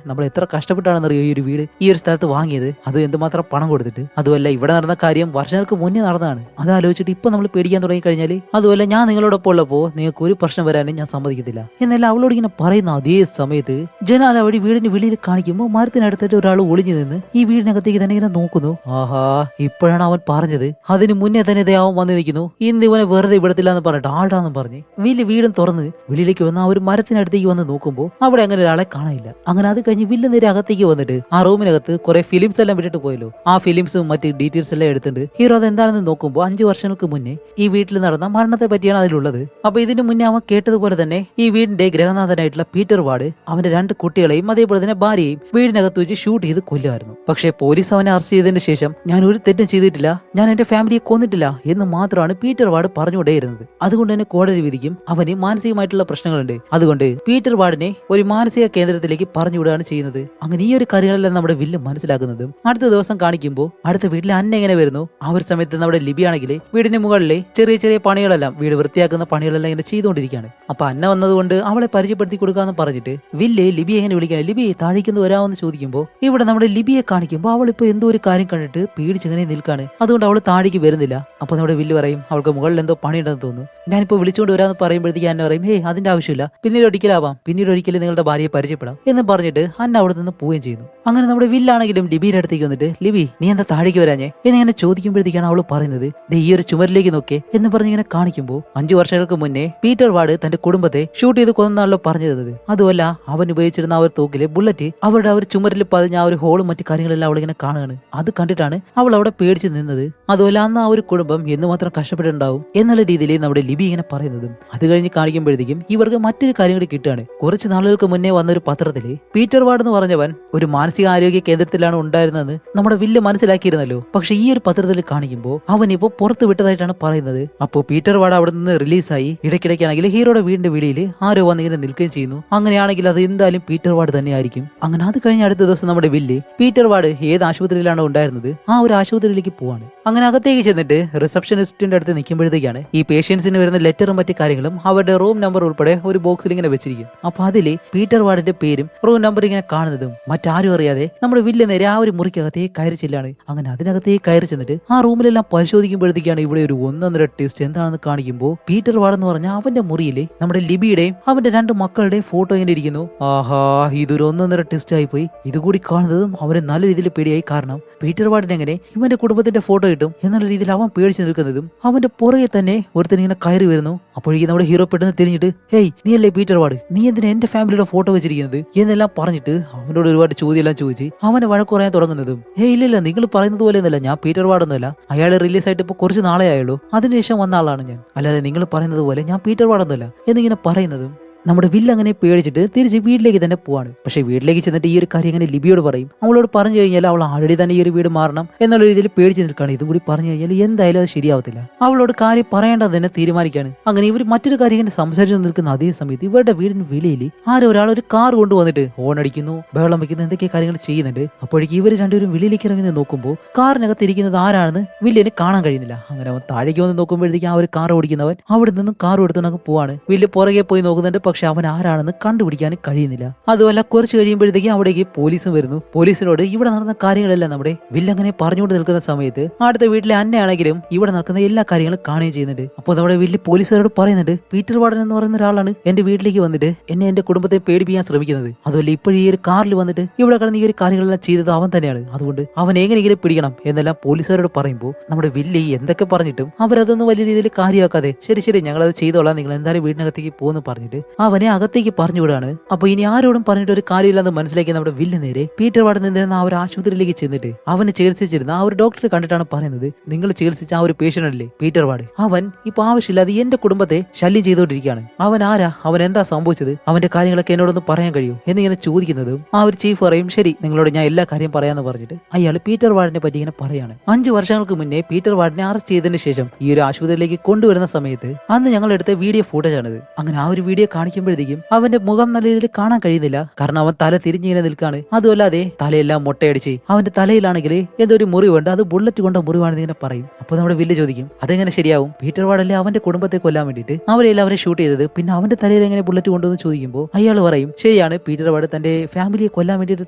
നമ്മൾ എത്ര കഷ്ടപ്പെട്ടാണെന്നറിയോ ഈ ഒരു വീട് ഈ ഒരു സ്ഥലത്ത് വാങ്ങിയത്, അത് എന്തുമാത്രം പണം കൊടുത്തിട്ട്. അതുമല്ല ഇവിടെ നടന്ന കാര്യം വർഷങ്ങൾക്ക് മുന്നേ നടന്നതാണ്. അത് ആലോചിച്ചിട്ട് ഇപ്പൊ നമ്മൾ പേടിക്കാൻ തുടങ്ങി കഴിഞ്ഞാൽ അതുമല്ല ഞാൻ നിങ്ങളോടൊപ്പം ഉള്ളപ്പോ നിങ്ങൾക്ക് ഒരു പ്രശ്നം വരാനും ഞാൻ സമ്മതിക്കത്തില്ല എന്നല്ല അവളോട് ഇങ്ങനെ പറയുന്ന അതേ സമയത്ത് ജനാല വഴി വീടിന്റെ വെളിയിൽ കാണിക്കുമ്പോൾ മരത്തിനടുത്തിട്ട് ഒരാൾ ഒളിഞ്ഞു നിന്ന് ഈ വീടിനകത്തേക്ക് തന്നെ ഇങ്ങനെ നോക്കുന്നു. ആഹാ ഇപ്പോഴാണ് അവൻ പറഞ്ഞത് അതിന് മുന്നേ തന്നെ അവൻ വന്ന് നിൽക്കുന്നു. ഇന്ന് ഇവനെ വെറുതെ വിടത്തില്ല എന്ന് പറഞ്ഞിട്ട് ആടാന്ന് പറഞ്ഞ് വലിയ വീടും തുറന്ന് വെളിയിലേക്ക് വന്ന് ആ ഒരു മരത്തിനടുത്തേക്ക് വന്ന് നോക്കുമ്പോൾ അവിടെ അങ്ങനെ ഒരാളെ കാണാനില്ല. അങ്ങനെ അത് കഴിഞ്ഞ് വില്ല് നേരെ അകത്തേക്ക് വന്നിട്ട് ആ റൂമിനകത്ത് കുറെ ഫിലിംസ് എല്ലാം വിട്ടിട്ട് പോയല്ലോ. ആ ഫിലിംസും മറ്റ് ഡീറ്റെയിൽസ് എല്ലാം എടുത്തിട്ട് ഹീറോ അത് എന്താണെന്ന് നോക്കുമ്പോൾ 5 വർഷങ്ങൾക്ക് മുന്നേ ഈ വീട്ടിൽ നടന്ന മരണത്തെ പറ്റിയാണ് അതിലുള്ളത്. അപ്പൊ ഇതിനു മുന്നേ അവൻ കേട്ടതുപോലെ തന്നെ ഈ വീടിന്റെ ഗ്രഹനാഥനായിട്ടുള്ള പീറ്റർ വാർഡ് അവന്റെ 2 കുട്ടികളെയും അതേപോലെ തന്നെ ഭാര്യയെയും വീടിനകത്ത് വെച്ച് ഷൂട്ട് ചെയ്ത് കൊല്ലുമായിരുന്നു. പക്ഷേ പോലീസ് അവനെ അറസ്റ്റ് ചെയ്തതിന് ശേഷം ഞാൻ ഒരു തെറ്റും ചെയ്തിട്ടില്ല, ഞാൻ എന്റെ ഫാമിലിയെ കൊന്നിട്ടില്ല എന്ന് മാത്രമാണ് പീറ്റർ വാർഡ് പറഞ്ഞുകൊണ്ടേയിരുന്നത്. അതുകൊണ്ട് തന്നെ കോടതി വിധിക്കും അവന് മാനസികമായിട്ടുള്ള പ്രശ്നങ്ങളുണ്ട്, അതുകൊണ്ട് പീറ്റർ വാർഡിനെ ഒരു മാനസിക കേന്ദ്രത്തിലേക്ക് പറഞ്ഞുവിടുകയാണ് ചെയ്യുന്നത്. അങ്ങനെ ഈ ഒരു കാര്യങ്ങളെല്ലാം നമ്മുടെ വില്ല് മനസ്സിലാക്കുന്നതും അടുത്ത ദിവസം കാണിക്കുമ്പോൾ അടുത്ത വീട്ടിലെ അന്ന എങ്ങനെ വരുന്നു. ആ ഒരു സമയത്ത് നമ്മുടെ ലിബി ആണെങ്കിൽ വീടിന്റെ മുകളിലെ ചെറിയ ചെറിയ പണികളെല്ലാം, വീട് വൃത്തിയാക്കുന്ന പണികളെല്ലാം ഇങ്ങനെ ചെയ്തുകൊണ്ടിരിക്കുകയാണ്. അപ്പൊ അന്ന വന്നതുകൊണ്ട് അവളെ പരിചയപ്പെടുത്തി കൊടുക്കാന്ന് പറഞ്ഞിട്ട് വില്ല് ലിബി എങ്ങനെ വിളിക്കാൻ, ലിബി താഴേക്കൊന്ന് വരാമെന്ന് ചോദിക്കുമ്പോൾ ഇവിടെ നമ്മുടെ ലിബിയെ കാണിക്കുമ്പോൾ അവൾ ഇപ്പൊ എന്തോ ഒരു കാര്യം കണ്ടിട്ട് പേടിച്ചെങ്ങനെ നിൽക്കാണ്, അതുകൊണ്ട് അവൾ താഴേക്ക് വരുന്നില്ല. അപ്പൊ നമ്മുടെ വില്ല് പറയും അവൾക്ക് മുകളിൽ എന്തോ പണിയുണ്ടെന്ന് തോന്നുന്നു, ഞാനിപ്പോ വിളിച്ചുകൊണ്ട് വരാന്ന് പറയുമ്പോഴത്തേക്ക് അന്ന പറയും ഹേ അതിന്റെ ആവശ്യമില്ല, പിന്നീട് ഒരിക്കലാവാം, പിന്നീട് ഒരിക്കലും നിങ്ങളുടെ ഭാര്യയെ പരിചയപ്പെടാം എന്ന് പറഞ്ഞിട്ട് അന്ന അവിടെ നിന്ന് പോവുകയും ചെയ്യുന്നു. അങ്ങനെ നമ്മുടെ വില്ലാണെങ്കിലും ലിബിയുടെ അടുത്തേക്ക് വന്നിട്ട് ലിബി നീ എന്താ താഴേക്ക് വരാഞ്ഞേ എന്നിങ്ങനെ ചോദിക്കുമ്പോഴത്തേക്കാണ് അവൾ പറയുന്നത് ഈ ഒരു ചുമരിലേക്ക് നോക്കേ എന്ന് പറഞ്ഞ് ഇങ്ങനെ കാണിക്കുമ്പോൾ 5 വർഷങ്ങൾക്ക് മുന്നേ പീറ്റർ വാർഡ് തന്റെ കുടുംബത്തെ ഷൂട്ട് ചെയ്ത് കൊന്നാണല്ലോ പറഞ്ഞു തന്നത്. അതുമല്ല അവൻ ഉപയോഗിച്ചിരുന്ന ആ ഒരു തോക്കിലെ ബുള്ളറ്റ് അവരുടെ ആ ഒരു ചുമരിൽ പതിഞ്ഞ ആ ഒരു ഹോളും മറ്റു കാര്യങ്ങളെല്ലാം അവൾ ഇങ്ങനെ കാണുകയാണ്. അത് കണ്ടിട്ടാണ് അവൾ അവിടെ പേടിച്ച് നിന്നത്. അതുമല്ല അന്ന് ആ ഒരു കുടുംബം എന്നുമാത്രം കഷ്ടപ്പെട്ടുണ്ടാവും എന്നുള്ള രീതിയിൽ നമ്മുടെ ലിബി ഇങ്ങനെ പറയുന്നതും അത് കഴിഞ്ഞ് കാണിക്കുമ്പോഴത്തേക്കും ഇവർക്ക് മറ്റൊരു കാര്യം കൂടി കിട്ടുകയാണ്. കുറച്ച് നാളുകൾക്ക് മുന്നേ വന്നൊരു പത്രത്തില് പീറ്റർ വാർഡ് എന്ന് പറഞ്ഞവൻ ഒരു മാനസികാരോഗ്യ കേന്ദ്രത്തിലാണ് ഉണ്ടായിരുന്നതെന്ന് നമ്മുടെ വില്ല് മനസ്സിലാക്കിയിരുന്നല്ലോ. പക്ഷെ ഈ ഒരു പത്രത്തിൽ കാണിക്കുമ്പോൾ അവൻ ഇപ്പോ പുറത്തു വിട്ടതായിട്ടാണ് പറയുന്നത്. അപ്പോൾ പീറ്റർ വാർഡ് അവിടെ നിന്ന് റിലീസായി ഇടയ്ക്കിടയ്ക്കാണെങ്കിൽ ഹീറോയുടെ വീടിന്റെ വെളിയിൽ ആരോ വന്നിങ്ങനെ നിൽക്കുകയും ചെയ്യുന്നു. അങ്ങനെയാണെങ്കിൽ അത് എന്തായാലും പീറ്റർ വാർഡ് തന്നെ ആയിരിക്കും. അങ്ങനെ അത് കഴിഞ്ഞ അടുത്ത ദിവസം നമ്മുടെ വില്ല് പീറ്റർ വാർഡ് ഏത് ആശുപത്രിയിലാണോ ഉണ്ടായിരുന്നത് ആ ഒരു ആശുപത്രിയിലേക്ക് പോവാണ്. അങ്ങനെ അകത്തേക്ക് ചെന്നിട്ട് റിസപ്ഷനിസ്റ്റിന്റെ അടുത്ത് നിൽക്കുമ്പോഴത്തേക്കാണ് ഈ പേഷ്യൻസിന് വരുന്ന ലെറ്ററും മറ്റു കാര്യങ്ങളും അവരുടെ റൂം നമ്പർ ഉൾപ്പെടെ ഒരു ബോക്സിൽ ഇങ്ങനെ വെച്ചിരിക്കും. അപ്പൊ അതില് പീറ്റർ വാർഡിന്റെ പേരും റൂം നമ്പർ ഇങ്ങനെ കാണുന്നതും മറ്റാരും അറിയാതെ നമ്മുടെ വില്ല് നേരെ ആ ഒരു മുറിക്കകത്തേക്ക് കയറി ചെല്ലാണ്. അങ്ങനെ അതിനകത്തേക്ക് കയറി ചെന്നിട്ട് ആ റൂമിലെല്ലാം പരിശോധിക്കുമ്പോഴത്തേക്കാണ് ഇവിടെ ഒരു 1.5 ടെസ്റ്റ് എന്താണെന്ന് കാണിക്കുമ്പോൾ പീറ്റർ വാർഡ് എന്ന് പറഞ്ഞാൽ അവന്റെ മുറിയില് നമ്മുടെ ലിബിയുടെയും അവന്റെ 2 മക്കളുടെയും ഫോട്ടോ ഇങ്ങനെ ഇരിക്കുന്നു. ആഹാ ഇതൊരു 1.5 ടെസ്റ്റ് ആയി പോയി. ഇതുകൂടി കാണുന്നതും അവന് നല്ല രീതിയിൽ പേടിയായി. കാരണം പീറ്റർ വാർഡിന് എങ്ങനെ ഇവന്റെ കുടുംബത്തിന്റെ ഫോട്ടോ കിട്ടും എന്നുള്ള രീതിയിൽ അവൻ പേടിച്ച് നിൽക്കുന്നതും അവന്റെ പുറകെ തന്നെ ഒരുത്തൻ ഇങ്ങനെ കയറി വരുന്നു. അപ്പോഴേക്കും നമ്മുടെ ഹീറോ പെട്ടെന്ന് തിരിഞ്ഞിട്ട് ഹേയ് നീ അല്ലേ പീറ്റർ വാർഡ്, നീ എന്തിനാ എന്റെ ഫാമിലിയുടെ ഫോട്ടോ വെച്ചിരിക്കുന്നത് എന്നെല്ലാം പറഞ്ഞിട്ട് അവനോട് ഒരുപാട് ചോദ്യം എല്ലാം ചോദിച്ച് അവനെ വഴക്ക് പറയാൻ തുടങ്ങുന്നതും ഇല്ല നിങ്ങൾ പറയുന്നത് പോലെ ഒന്നല്ല, ഞാൻ പീറ്റർ വാർഡ് ഒന്നുമല്ല, അയാൾ റിലീസ് ആയിട്ട് ഇപ്പൊ കുറച്ച് നാളെ ആയുള്ളൂ, അതിനുശേഷം വന്ന ആളാണ് ഞാൻ, അല്ലാതെ നിങ്ങൾ പറയുന്നത് പോലെ ഞാൻ പീറ്റർ വാർഡ് ഒന്നുമല്ല എന്നിങ്ങനെ പറയുന്നതും നമ്മുടെ വില്ല് അങ്ങനെ പേടിച്ചിട്ട് തിരിച്ച് വീട്ടിലേക്ക് തന്നെ പോവാണ്. പക്ഷെ വീട്ടിലേക്ക് ചെന്നിട്ട് ഈ ഒരു കാര്യം അങ്ങനെ ലിബിയോട് പറയും. അവളോട് പറഞ്ഞു കഴിഞ്ഞാൽ അവൾ ആൾറെഡി തന്നെ ഈ ഒരു വീട് മാറണം എന്നുള്ള രീതിയിൽ പേടിച്ച് നിൽക്കുകയാണ്. ഇതും കൂടി പറഞ്ഞു കഴിഞ്ഞാൽ എന്തായാലും അത് ശരിയാവത്തില്ല. അവളോട് കാര്യം പറയേണ്ടത് തന്നെ തീരുമാനിക്കാണ്. അങ്ങനെ ഇവർ മറ്റൊരു കാര്യം ഇങ്ങനെ സംസാരിച്ചു നിൽക്കുന്ന അതേ സമയത്ത് ഇവരുടെ വീടിന് വെളിയിൽ ആരോ ഒരാൾ ഒരു കാർ കൊണ്ടുവന്നിട്ട് ഹോൺ അടിക്കുന്നു, ബഹളം വയ്ക്കുന്നു, എന്തൊക്കെ കാര്യങ്ങൾ ചെയ്യുന്നുണ്ട്. അപ്പോഴേക്കും ഇവർ രണ്ടുപേരും വെളിയിലേക്ക് ഇറങ്ങി നോക്കുമ്പോൾ കാറിനകത്ത് ഇരിക്കുന്നത് ആരാണെന്ന് വില്ലിന് കാണാൻ കഴിയുന്നില്ല. അങ്ങനെ അവൻ താഴേക്ക് വന്ന് നോക്കുമ്പോഴത്തേക്കും ആ ഒരു കാർ ഓടിക്കുന്നവൻ അവിടെ നിന്നും കാർ എടുത്തുകൊണ്ട് പോവാണ്. വില്ല് പുറകെ പോയി നോക്കുന്നുണ്ട്. പക്ഷെ അവൻ ആരാണെന്ന് കണ്ടുപിടിക്കാൻ കഴിയുന്നില്ല. അതുമല്ല കുറച്ച് കഴിയുമ്പോഴത്തേക്കും അവിടേക്ക് പോലീസും വരുന്നു. പോലീസിനോട് ഇവിടെ നടന്ന കാര്യങ്ങളെല്ലാം നമ്മുടെ വില്ലങ്ങനെ പറഞ്ഞുകൊണ്ട് നിൽക്കുന്ന സമയത്ത് അടുത്ത വീട്ടിലെ അന്നയാണെങ്കിലും ഇവിടെ നടക്കുന്ന എല്ലാ കാര്യങ്ങളും കാണുകയും ചെയ്യുന്നുണ്ട്. അപ്പോൾ നമ്മുടെ വീട്ടിൽ പോലീസുകാരോട് പറയുന്നുണ്ട് പീറ്റർ വാർഡൻ എന്ന് പറയുന്ന ഒരാളാണ് എന്റെ വീട്ടിലേക്ക് വന്നിട്ട് എന്റെ കുടുംബത്തെ പേടിപ്പിക്കാൻ ശ്രമിക്കുന്നത്. അതുപോലെ ഇപ്പോഴും ഈ ഒരു കാറിൽ വന്നിട്ട് ഇവിടെ കിടന്ന് ഈ ഒരു കാര്യങ്ങളെല്ലാം ചെയ്തത് അവൻ തന്നെയാണ്, അതുകൊണ്ട് അവൻ എങ്ങനെയെങ്കിലും പിടിക്കണം എന്നെല്ലാം പോലീസുകാരോട് പറയുമ്പോൾ നമ്മുടെ വില്ലി എന്തൊക്കെ പറഞ്ഞിട്ടും അവരതൊന്നും വലിയ രീതിയിൽ കാര്യമാക്കാതെ ശരി ഞങ്ങളത് ചെയ്തോളാം, നിങ്ങൾ എന്തായാലും വീടിനകത്തേക്ക് പോകുന്നു പറഞ്ഞിട്ട് അവനെ അകത്തേക്ക് പറഞ്ഞുവിടാണ്. അപ്പൊ ഇനി ആരോടും പറഞ്ഞിട്ട് ഒരു കാര്യമില്ലെന്ന് മനസ്സിലാക്കി നമ്മുടെ വില്ല് നേരെ പീറ്റർ വാർഡ് നിന്നിരുന്ന ആ ഒരു ആശുപത്രിയിലേക്ക് ചെന്നിട്ട് അവന് ചികിത്സിച്ചിരുന്ന ആ ഒരു ഡോക്ടറെ കണ്ടിട്ടാണ് പറയുന്നത് നിങ്ങൾ ചികിത്സിച്ച ആ ഒരു പേഷ്യന്റ് അല്ലേ പീറ്റർ വാർഡ്, അവൻ ഇപ്പൊ ആവശ്യമില്ലാതെ എന്റെ കുടുംബത്തെ ശല്യം ചെയ്തുകൊണ്ടിരിക്കുകയാണ്, അവൻ ആരാ, അവൻ എന്താ സംഭവിച്ചത്, അവന്റെ കാര്യങ്ങളൊക്കെ എന്നോടൊന്ന് പറയാൻ കഴിയും എന്നിങ്ങനെ ചോദിക്കുന്നതും ആ ഒരു ചീഫ് പറയും ശരി നിങ്ങളോട് ഞാൻ എല്ലാ കാര്യം പറയാന്ന് പറഞ്ഞിട്ട് അയാൾ പീറ്റർ വാർഡിനെ പറ്റി ഇങ്ങനെ പറയാണ്. 5 വർഷങ്ങൾക്ക് മുന്നേ പീറ്റർ വാർഡിനെ അറസ്റ്റ് ചെയ്തതിന് ശേഷം ഈ ഒരു ആശുപത്രിയിലേക്ക് കൊണ്ടുവരുന്ന സമയത്ത് അന്ന് ഞങ്ങൾ എടുത്ത വീഡിയോ ഫുട്ടേജ് ആണിത്. അങ്ങനെ ആ ഒരു വീഡിയോ കാണിക്കുമ്പോഴത്തേക്കും അവന്റെ മുഖം നല്ല രീതിയിൽ കാണാൻ കഴിയുന്നില്ല. കാരണം അവൻ തല തിരിഞ്ഞിങ്ങനെ നിൽക്കാണ്. അതുമല്ലാതെ തലയെല്ലാം മുട്ടയടിച്ച് അവന്റെ തലയിലാണെങ്കിൽ ഏതോ ഒരു മുറിവുണ്ട്, അത് ബുള്ളറ്റ് കൊണ്ട മുറിവാണെന്ന് ഇങ്ങനെ പറയും. അപ്പൊ നമ്മുടെ വില്ല് ചോദിക്കും അതെങ്ങനെ ശരിയാവും, പീറ്റർ വാർഡല്ലേ അവന്റെ കുടുംബത്തെ കൊല്ലാൻ വേണ്ടിയിട്ട് അവരെല്ലാവരും ഷൂട്ട് ചെയ്തത്, പിന്നെ അവന്റെ തലയിൽ എങ്ങനെ ബുള്ളറ്റ് കൊണ്ടുവന്ന് ചോദിക്കുമ്പോൾ അയാൾ പറയും ശരിയാണ് പീറ്റർ വാർഡ് തന്റെ ഫാമിലിയെ കൊല്ലാൻ വേണ്ടിയിട്ട്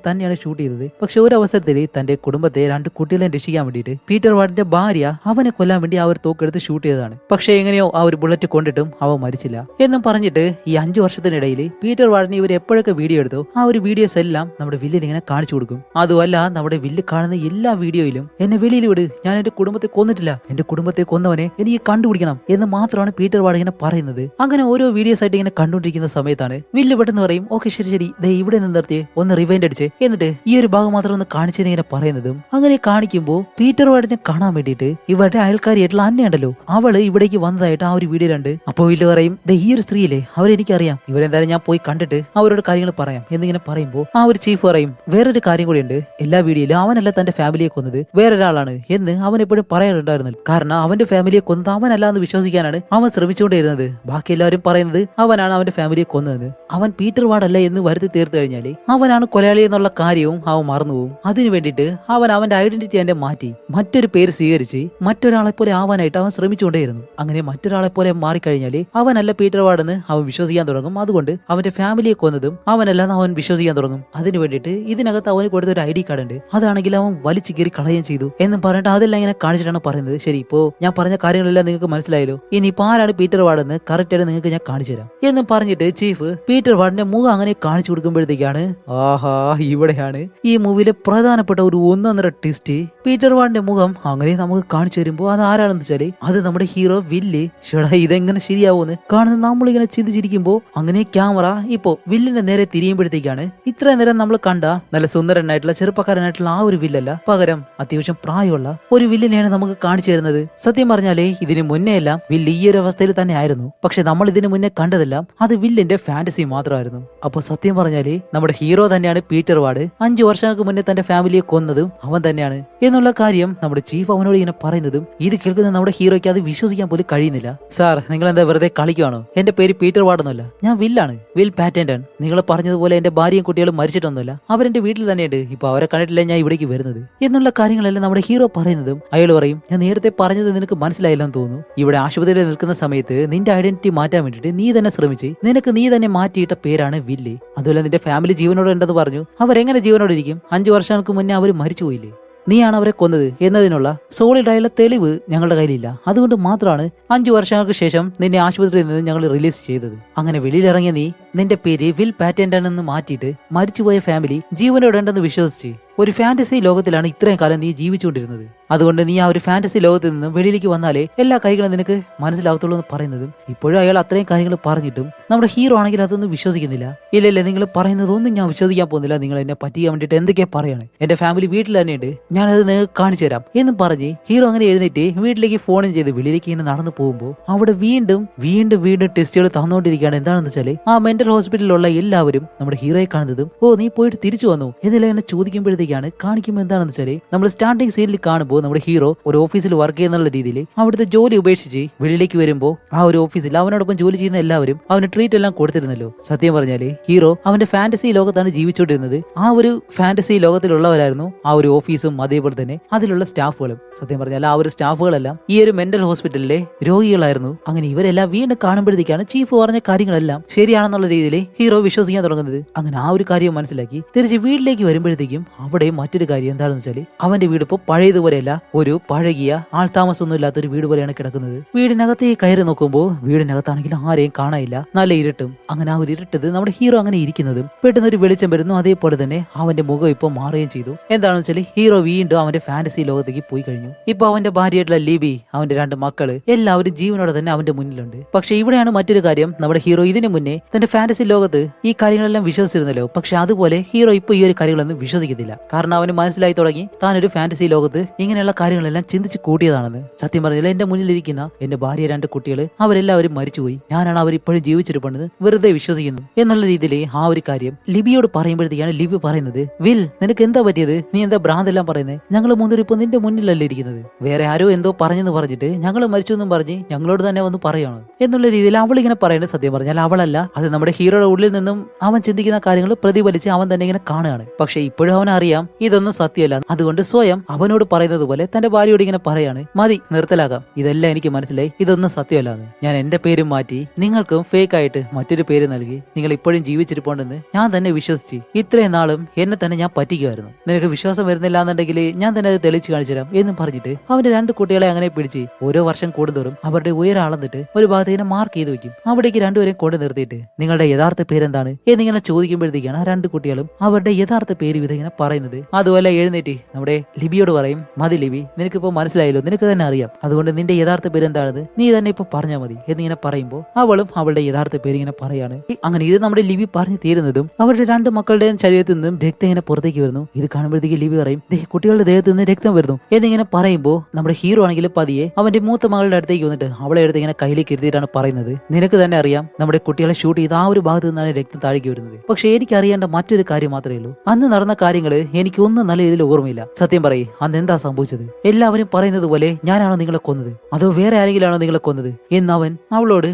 തന്നെയാണ് ഷൂട്ട് ചെയ്തത്. പക്ഷെ ഒരു അവസരത്തിൽ തന്റെ കുടുംബത്തെ 2 കുട്ടികളെ രക്ഷിക്കാൻ വേണ്ടിയിട്ട് പീറ്റർ വാർഡിന്റെ ഭാര്യ അവനെ കൊല്ലാൻ വേണ്ടി ആ ഒരു തോക്കെടുത്ത് ഷൂട്ട് ചെയ്തതാണ്. പക്ഷെ എങ്ങനെയോ ആ ഒരു ബുള്ളറ്റ് കൊണ്ടിട്ടും അവൻ മരിച്ചില്ല എന്നും പറഞ്ഞിട്ട് ഈ 5 വർഷത്തിനിടയിൽ പീറ്റർ വാർഡിന് ഇവർ എപ്പോഴൊക്കെ വീഡിയോ എടുത്തോ ആ ഒരു വീഡിയോസ് എല്ലാം നമ്മുടെ വില്ലിന് ഇങ്ങനെ കാണിച്ചു കൊടുക്കും. അതുമല്ല നമ്മുടെ വില്ല് കാണുന്ന എല്ലാ വീഡിയോയിലും എന്നെ വെളിയിൽ വിട്, ഞാൻ എന്റെ കുടുംബത്തെ കൊന്നിട്ടില്ല, എന്റെ കുടുംബത്തെ കൊന്നവനെ എനിക്ക് കണ്ടുപിടിക്കണം എന്ന് മാത്രമാണ് പീറ്റർ വാർഡ് ഇങ്ങനെ പറയുന്നത്. അങ്ങനെ ഓരോ വീഡിയോസ് ആയിട്ട് ഇങ്ങനെ കണ്ടുകൊണ്ടിരിക്കുന്ന സമയത്താണ് വില്ല് പെട്ടെന്ന് പറയും, ഓക്കെ ശരി ശരി ദേ ഇവിടെ നിന്ന് നിർത്തി ഒന്ന് റിവൈൻഡ് അടിച്ച് എന്നിട്ട് ഈ ഒരു ഭാഗം മാത്രം ഒന്ന് കാണിച്ചെന്ന് ഇങ്ങനെ പറയുന്നതും അങ്ങനെ കാണിക്കുമ്പോൾ പീറ്റർ വാർഡിനെ കാണാൻ വേണ്ടിയിട്ട് ഇവരുടെ അയൽക്കാരിയായിട്ടുള്ള അന്നയുണ്ടല്ലോ അവള് ഇവിടേക്ക് വന്നതായിട്ട് ആ ഒരു വീഡിയോ ഉണ്ട്. അപ്പോൾ വില്ല് പറയും, ദേ ഈ ഒരു സ്ത്രീയില്ലേ അവരെനിക്കറിയാം, ഇവരെന്തായാലും ഞാൻ പോയി കണ്ടിട്ട് അവരോട് കാര്യങ്ങൾ പറയാം എന്നിങ്ങനെ പറയുമ്പോൾ ആ ഒരു ചീഫ് പറയും, വേറൊരു കാര്യം കൂടിയുണ്ട്, എല്ലാ വീഡിയോയിലും അവനല്ല തന്റെ ഫാമിലിയെ കൊന്നത് വേറൊരാളാണ് എന്ന് അവൻ എപ്പോഴും പറയാറുണ്ടായിരുന്നു. കാരണം അവന്റെ ഫാമിലിയെ കൊന്നത് അവനല്ല എന്ന് വിശ്വസിക്കാനാണ് അവൻ ശ്രമിച്ചുകൊണ്ടിരുന്നത്. ബാക്കി എല്ലാവരും പറയുന്നത് അവനാണ് അവന്റെ ഫാമിലിയെ കൊന്നതെന്ന്. അവൻ പീറ്റർ വാർഡ് അല്ല എന്ന് വരുത്തി തീർത്തു കഴിഞ്ഞാല് അവനാണ് കൊലയാളി എന്നുള്ള കാര്യവും അവൻ മറന്നുപോകും. അതിനു വേണ്ടിയിട്ട് അവൻ അവന്റെ ഐഡന്റിറ്റി തന്നെ മാറ്റി മറ്റൊരു പേര് സ്വീകരിച്ച് മറ്റൊരാളെ പോലെ ആവാനായിട്ട് അവൻ ശ്രമിച്ചുകൊണ്ടേയിരുന്നു. അങ്ങനെ മറ്റൊരാളെ പോലെ മാറിക്കഴിഞ്ഞാല് അവനല്ല പീറ്റർ വാർഡ് എന്ന് അവൻ വിശ്വസിക്കാൻ തുടങ്ങും. അതുകൊണ്ട് അവന്റെ ഫാമിലിയെ കൊന്നതും അവനല്ലെന്ന് അവൻ വിശ്വസിക്കാൻ തുടങ്ങും. അതിനു വേണ്ടിയിട്ട് ഇതിനകത്ത് അവന് കൊടുത്ത ഒരു ID കാർഡ് ഉണ്ട്, അതാണെങ്കിൽ അവൻ വലിച്ചു കീറി കളയുകയും ചെയ്തു എന്നും പറഞ്ഞിട്ട് അതെല്ലാം ഇങ്ങനെ കാണിച്ചിട്ടാണ് പറയുന്നത്. ശരി, ഇപ്പോ ഞാൻ പറഞ്ഞ കാര്യങ്ങളെല്ലാം നിങ്ങൾക്ക് മനസ്സിലായല്ലോ, ഇനിയിപ്പോ ആരാണ് പീറ്റർ വാർഡ് എന്ന് കറക്റ്റ് ആയിട്ട് നിങ്ങൾക്ക് ഞാൻ കാണിച്ചു തരാം എന്നും പറഞ്ഞിട്ട് ചീഫ് പീറ്റർ വാർഡിന്റെ മുഖം അങ്ങനെ കാണിച്ചു കൊടുക്കുമ്പോഴത്തേക്കാണ് ആഹാ ഇവിടെയാണ് ഈ മൂവിയിലെ പ്രധാനപ്പെട്ട ഒരു ഒന്നൊന്നര ട്വിസ്റ്റ്. പീറ്റർ വാർഡിന്റെ മുഖം അങ്ങനെ നമുക്ക് കാണിച്ചു തരുമ്പോ അത് ആരാണെന്ന് വെച്ചാല് അത് നമ്മുടെ ഹീറോ വില്ല്. ഷെടാ ഇതെങ്ങനെ ശരിയാവൂന്ന് കാണുന്ന നമ്മളിങ്ങനെ ചിന്തിച്ചിരിക്കുമ്പോ അങ്ങനെ ക്യാമറ ഇപ്പോ വില്ലിന്റെ നേരെ തിരിയുമ്പോഴത്തേക്കാണ് ഇത്രയും നേരം നമ്മൾ കണ്ട നല്ല സുന്ദരനായിട്ടുള്ള ചെറുപ്പക്കാരനായിട്ടുള്ള ആ ഒരു വില്ലല്ല, പകരം അത്യാവശ്യം പ്രായമുള്ള ഒരു വില്ലിനെയാണ് നമുക്ക് കാണിച്ചു തരുന്നത്. സത്യം പറഞ്ഞാലേ ഇതിന് മുന്നേ എല്ലാം വില്ല് ഈ ഒരു അവസ്ഥയിൽ തന്നെ ആയിരുന്നു. പക്ഷെ നമ്മൾ ഇതിന് മുന്നേ കണ്ടതെല്ലാം അത് വില്ലിന്റെ ഫാന്റസി മാത്രമായിരുന്നു. അപ്പൊ സത്യം പറഞ്ഞാലേ നമ്മുടെ ഹീറോ തന്നെയാണ് പീറ്റർ വാർഡ്. 5 വർഷങ്ങൾക്ക് മുന്നേ തന്റെ ഫാമിലിയെ കൊന്നതും അവൻ തന്നെയാണ് എന്നുള്ള കാര്യം നമ്മുടെ ചീഫ് അവനോട് ഇങ്ങനെ പറയുന്നതും ഇത് കേൾക്കുന്ന നമ്മുടെ ഹീറോയ്ക്ക് അത് വിശ്വസിക്കാൻ പോലും കഴിയുന്നില്ല. സാർ നിങ്ങൾ എന്താ വെറുതെ കളിക്കുകയാണോ? എന്റെ പേര് പീറ്റർ വാർഡ് ഒന്നുമല്ല, ഞാൻ വില്ലാണ്, വിൽ പാറ്റന്റൺ. നിങ്ങൾ പറഞ്ഞതുപോലെ എന്റെ ഭാര്യയും കുട്ടികളും മരിച്ചിട്ടൊന്നുമില്ല, അവരെന്റെ വീട്ടിൽ തന്നെയുണ്ട്, ഇപ്പൊ അവരെ കണ്ടിട്ടില്ല ഞാൻ ഇവിടേക്ക് വരുന്നത് എന്നുള്ള കാര്യങ്ങളെല്ലാം നമ്മുടെ ഹീറോ പറയുന്നതും അയാൾ പറയും, ഞാൻ നേരത്തെ പറഞ്ഞത് നിനക്ക് മനസ്സിലായില്ലെന്ന് തോന്നുന്നു. ഇവിടെ ആശുപത്രിയിൽ നിൽക്കുന്ന സമയത്ത് നിന്റെ ഐഡന്റിറ്റി മാറ്റാൻ വേണ്ടിയിട്ട് നീ തന്നെ ശ്രമിച്ച് നിനക്ക് നീ തന്നെ മാറ്റിയിട്ട പേരാണ് വില്ല്. അതുപോലെ നിന്റെ ഫാമിലി ജീവനോടെ ഉണ്ടെന്ന് പറഞ്ഞു. അവരെങ്ങനെ ജീവനോടെ ഇരിക്കും? 5 വർഷങ്ങൾക്ക് മുന്നേ അവർ മരിച്ചുപോയില്ലേ? നീയാണ് അവരെ കൊന്നത് എന്നതിനുള്ള സോളിഡ് ആയുള്ള തെളിവ് ഞങ്ങളുടെ കയ്യിലില്ല. അതുകൊണ്ട് മാത്രമാണ് 5 വർഷങ്ങൾക്ക് ശേഷം നിന്നെ ആശുപത്രിയിൽ നിന്ന് ഞങ്ങൾ റിലീസ് ചെയ്തത്. അങ്ങനെ വെളിയിലിറങ്ങിയ നീ നിന്റെ പേര് വിൽ പാറ്റന്റൺ എന്ന് മാറ്റിയിട്ട് മരിച്ചുപോയ ഫാമിലി ജീവനോടെ ഉണ്ടെന്ന് വിശ്വസിച്ച് ഒരു ഫാന്റസി ലോകത്തിലാണ് ഇത്രയും കാലം നീ ജീവിച്ചുകൊണ്ടിരുന്നത്. അതുകൊണ്ട് നീ ആ ഒരു ഫാന്റസി ലോകത്തിൽ നിന്നും വെളിയിലേക്ക് വന്നാലേ എല്ലാ കാര്യങ്ങളും നിനക്ക് മനസ്സിലാവത്തുള്ളൂ എന്ന് പറയുന്നതും ഇപ്പോഴും അയാൾ അത്രയും കാര്യങ്ങൾ പറഞ്ഞിട്ടും നമ്മുടെ ഹീറോ ആണെങ്കിൽ അതൊന്നും വിശ്വസിക്കുന്നില്ല. ഇല്ലല്ലേ, നിങ്ങൾ പറയുന്നതൊന്നും ഞാൻ വിശ്വസിക്കാൻ പോകുന്നില്ല, നിങ്ങൾ എന്നെ പറ്റിക്കാൻ വേണ്ടിയിട്ട് എന്തൊക്കെയാ പറയാണ്, എന്റെ ഫാമിലി വീട്ടിൽ തന്നെയുണ്ട്, ഞാനത് നിങ്ങൾക്ക് കാണിച്ചു തരാം എന്നും പറഞ്ഞ് ഹീറോ അങ്ങനെ എഴുന്നേറ്റ് വീട്ടിലേക്ക് ഫോണും ചെയ്ത് വെളിയിലേക്ക് ഇങ്ങനെ നടന്നു പോകുമ്പോൾ അവിടെ വീണ്ടും വീണ്ടും വീണ്ടും ടെസ്റ്റുകൾ തന്നുകൊണ്ടിരിക്കുകയാണ്. എന്താണെന്ന് വെച്ചാൽ ആ മെന്റൽ ഹോസ്പിറ്റലിലുള്ള എല്ലാവരും നമ്മുടെ ഹീറോയെ കാണുന്നതും ഓ നീ പോയിട്ട് തിരിച്ചു വന്നു എന്നെല്ലാം എന്നെ ചോദിക്കുമ്പോഴത്തേക്കാണ് കാണിക്കുമ്പോൾ എന്താണെന്ന് വെച്ചാൽ നമ്മൾ സ്റ്റാർട്ടിംഗ് സീനിൽ കാണുമ്പോൾ നമ്മുടെ ഹീറോ ഒരു ഓഫീസിൽ വർക്ക് ചെയ്യുന്നുള്ള രീതിയിൽ അവിടുത്തെ ജോലി ഉപേക്ഷിച്ച് വെളിയിലേക്ക് വരുമ്പോൾ ആ ഒരു ഓഫീസിൽ അവനോടൊപ്പം ജോലി ചെയ്യുന്ന എല്ലാവരും അവന് ട്രീറ്റ് എല്ലാം കൊടുത്തിരുന്നല്ലോ. സത്യം പറഞ്ഞാല് ഹീറോ അവന്റെ ഫാന്റസി ലോകത്താണ് ജീവിച്ചുകൊണ്ടിരുന്നത്. ആ ഒരു ഫാന്റസി ലോകത്തിലുള്ളവരായിരുന്നു ആ ഒരു ഓഫീസും അതേപോലെ തന്നെ അതിലുള്ള സ്റ്റാഫുകളും. സത്യം പറഞ്ഞാൽ ആ ഒരു സ്റ്റാഫുകളെല്ലാം ഈ ഒരു മെന്റൽ ഹോസ്പിറ്റലിലെ രോഗികളായിരുന്നു. അങ്ങനെ ഇവരെല്ലാം വീണ്ടും കാണുമ്പോഴത്തേക്കാണ് ചീഫ് പറഞ്ഞ കാര്യങ്ങളെല്ലാം ശരിയാണെന്നുള്ള രീതിയിൽ ഹീറോ വിശ്വസിക്കാൻ തുടങ്ങുന്നത്. അങ്ങനെ ആ ഒരു കാര്യം മനസ്സിലാക്കി തിരിച്ച് വീട്ടിലേക്ക് വരുമ്പോഴത്തേക്കും അവിടെ മറ്റൊരു കാര്യം എന്താണെന്ന് വെച്ചാൽ അവന്റെ വീട് ഇപ്പോൾ പഴയതുപോലെയല്ല, ഒരു പഴകിയ ആൾതാമസമൊന്നും ഇല്ലാത്തൊരു വീട് പോലെയാണ് കിടക്കുന്നത്. വീടിനകത്തേക്ക് കയറി നോക്കുമ്പോൾ വീടിനകത്താണെങ്കിൽ ആരെയും കാണാനില്ല, നല്ല ഇരുട്ടും. അങ്ങനെ ആ ഒരു ഇരുട്ടത് നമ്മുടെ ഹീറോ അങ്ങനെ ഇരിക്കുന്നതും പെട്ടെന്ന് ഒരു വെളിച്ചം വരുന്നു. അതേപോലെ തന്നെ അവന്റെ മുഖം ഇപ്പൊ മാറുകയും ചെയ്തു. എന്താണെന്ന് വെച്ചാൽ ഹീറോ വീണ്ടും അവന്റെ ഫാന്റസി ലോകത്തേക്ക് പോയി കഴിഞ്ഞു. ഇപ്പൊ അവന്റെ ഭാര്യയായിട്ടുള്ള ലിബി, അവന്റെ 2 മക്കള് എല്ലാവരും ജീവനോടെ തന്നെ അവന്റെ മുന്നിലുണ്ട്. പക്ഷെ ഇവിടെയാണ് മറ്റൊരു കാര്യം, നമ്മുടെ ഹീറോ ഇതിനു മുന്നേ തന്റെ ഫാന്റസി ലോകത്ത് ഈ കാര്യങ്ങളെല്ലാം വിശ്വസിച്ചിരുന്നല്ലോ. പക്ഷെ അതുപോലെ ഹീറോ ഇപ്പൊ ഈ ഒരു കാര്യങ്ങളൊന്നും വിശ്വസിക്കുന്നില്ല. കാരണം അവന് മനസ്സിലായി തുടങ്ങി താനൊരു ഫാന്റസി ലോകത്ത് ഇങ്ങനെയുള്ള കാര്യങ്ങളെല്ലാം ചിന്തിച്ച് കൂട്ടിയതാണെന്ന്. സത്യം പറഞ്ഞാൽ എന്റെ മുന്നിലിരിക്കുന്ന എന്റെ ഭാര്യ 2 കുട്ടികൾ അവരെല്ലാവരും മരിച്ചുപോയി, ഞാനാണ് അവർ ഇപ്പോഴും ജീവിച്ചിരിപ്പുണ്ടെന്ന് വെറുതെ വിശ്വസിക്കുന്നു എന്നുള്ള രീതിയിൽ ആ ഒരു കാര്യം ലിബിയോട് പറയുമ്പോഴത്തേക്കാണ് ലിബി പറയുന്നത്, വിൽ നിനക്ക് എന്താ പറ്റിയത്? നീ എന്താ ഭ്രാന്തെല്ലാം പറയുന്നത്? ഞങ്ങൾ മൂന്നൂർ ഇപ്പൊ നിന്റെ മുന്നിലല്ലേ ഇരിക്കുന്നത്, വേറെ ആരോ എന്തോ പറഞ്ഞെന്ന് പറഞ്ഞിട്ട് ഞങ്ങൾ മരിച്ചു എന്നും പറഞ്ഞ് ഞങ്ങളോട് തന്നെ വന്ന് പറയാണ് എന്നുള്ള രീതിയിൽ അവൾ ഇങ്ങനെ പറയുന്നത്. സത്യം പറഞ്ഞാൽ അവളല്ല, അത് നമ്മുടെ ഹീറോയുടെ ഉള്ളിൽ നിന്നും അവൻ ചിന്തിക്കുന്ന കാര്യങ്ങൾ പ്രതിഫലിച്ച് അവൻ തന്നെ ഇങ്ങനെ കാണുകയാണ്. പക്ഷെ ഇപ്പോഴും അവനറിയാം ഇതൊന്നും സത്യമല്ല. അതുകൊണ്ട് സ്വയം അവനോട് പറയുന്നത് പറയുന്നത് പോലെ തന്റെ ഭാര്യയോട് ഇങ്ങനെ പറയാണ്, മതി നിർത്തലാകാം, ഇതെല്ലാം എനിക്ക് മനസ്സിലായി, ഇതൊന്നും സത്യമല്ലാന്ന്. ഞാൻ എന്റെ പേരും മാറ്റി നിങ്ങൾക്കും ഫേക്ക് ആയിട്ട് മറ്റൊരു പേര് നൽകി നിങ്ങൾ ഇപ്പോഴും ജീവിച്ചിരിപ്പോണ്ടെന്ന് ഞാൻ തന്നെ വിശ്വസിച്ച് ഇത്രയും നാളും എന്നെ തന്നെ ഞാൻ പറ്റിക്കുമായിരുന്നു. നിനക്ക് വിശ്വാസം വരുന്നില്ല എന്നുണ്ടെങ്കിൽ ഞാൻ തന്നെ അത് തെളിച്ച് കാണിച്ചു തരാം എന്നും പറഞ്ഞിട്ട് അവന്റെ 2 കുട്ടികളെ അങ്ങനെ പിടിച്ച് ഓരോ വർഷം കൂടുന്തോറും അവരുടെ ഉയരം അളന്നിട്ട് ഒരു ഭാഗത്ത് മാർക്ക് ചെയ്ത് വെക്കും. അവിടേക്ക് രണ്ടുപേരെയും കൊണ്ട് നിർത്തിയിട്ട് നിങ്ങളുടെ യഥാർത്ഥ പേരെന്താണ് എന്നിങ്ങനെ ചോദിക്കുമ്പോഴത്തേക്കാണ് 2 കുട്ടികളും അവരുടെ യഥാർത്ഥ പേര് ഇങ്ങനെ പറയുന്നത്. അതുപോലെ എഴുന്നേറ്റ് നമ്മുടെ ലിബിയോട് പറയും, മതി ലിബി, നിനക്കിപ്പോ മനസ്സിലായല്ലോ, നിനക്ക് തന്നെ അറിയാം, അതുകൊണ്ട് നിന്റെ യഥാർത്ഥ പേര് എന്താണെന്ന് നീ തന്നെ ഇപ്പൊ പറഞ്ഞാൽ മതി എന്നിങ്ങനെ പറയുമ്പോൾ അവളും അവളുടെ യഥാർത്ഥ പേര് ഇങ്ങനെ പറയാണ്. അങ്ങനെ ഇത് നമ്മുടെ ലിബി പറഞ്ഞു തീരുന്നതും അവരുടെ 2 മക്കളുടെയും ശരീരത്തിൽ നിന്നും രക്തം ഇങ്ങനെ പുറത്തേക്ക് വരുന്നു. ഇത് കാണുമ്പോഴത്തേക്ക് ലിബി പറയും, കുട്ടികളുടെ ദേഹത്ത് നിന്ന് രക്തം വരുന്നു എന്നിങ്ങനെ പറയുമ്പോൾ നമ്മുടെ ഹീറോ ആണെങ്കിൽ പതിയെ അവന്റെ മൂത്ത മകളുടെ അടുത്തേക്ക് വന്നിട്ട് അവളെ എടുത്ത് ഇങ്ങനെ കയ്യിലേക്ക് ഇരുത്തിയിട്ടാണ് പറയുന്നത്, നിനക്ക് തന്നെ അറിയാം നമ്മുടെ കുട്ടികളെ ഷൂട്ട് ചെയ്ത് ആ ഒരു ഭാഗത്ത് നിന്നാണ് രക്തം താഴേക്ക് വരുന്നത്. പക്ഷെ എനിക്ക് അറിയേണ്ട മറ്റൊരു കാര്യം മാത്രമേ ഉള്ളൂ, അന്ന് നടന്ന കാര്യങ്ങള് എനിക്ക് ഒന്നും നല്ല രീതിയിൽ ഓർമ്മയില്ല. സത്യം പറയും, അന്ന് എന്താ സംഭവിച്ചത്? എല്ലാവരും പറയുന്നത് പോലെ ഞാനാണോ നിങ്ങളെ കൊന്നത്, അതോ വേറെ ആരെങ്കിലാണോ നിങ്ങളെ കൊന്നത് എന്നവൻ അവളോട്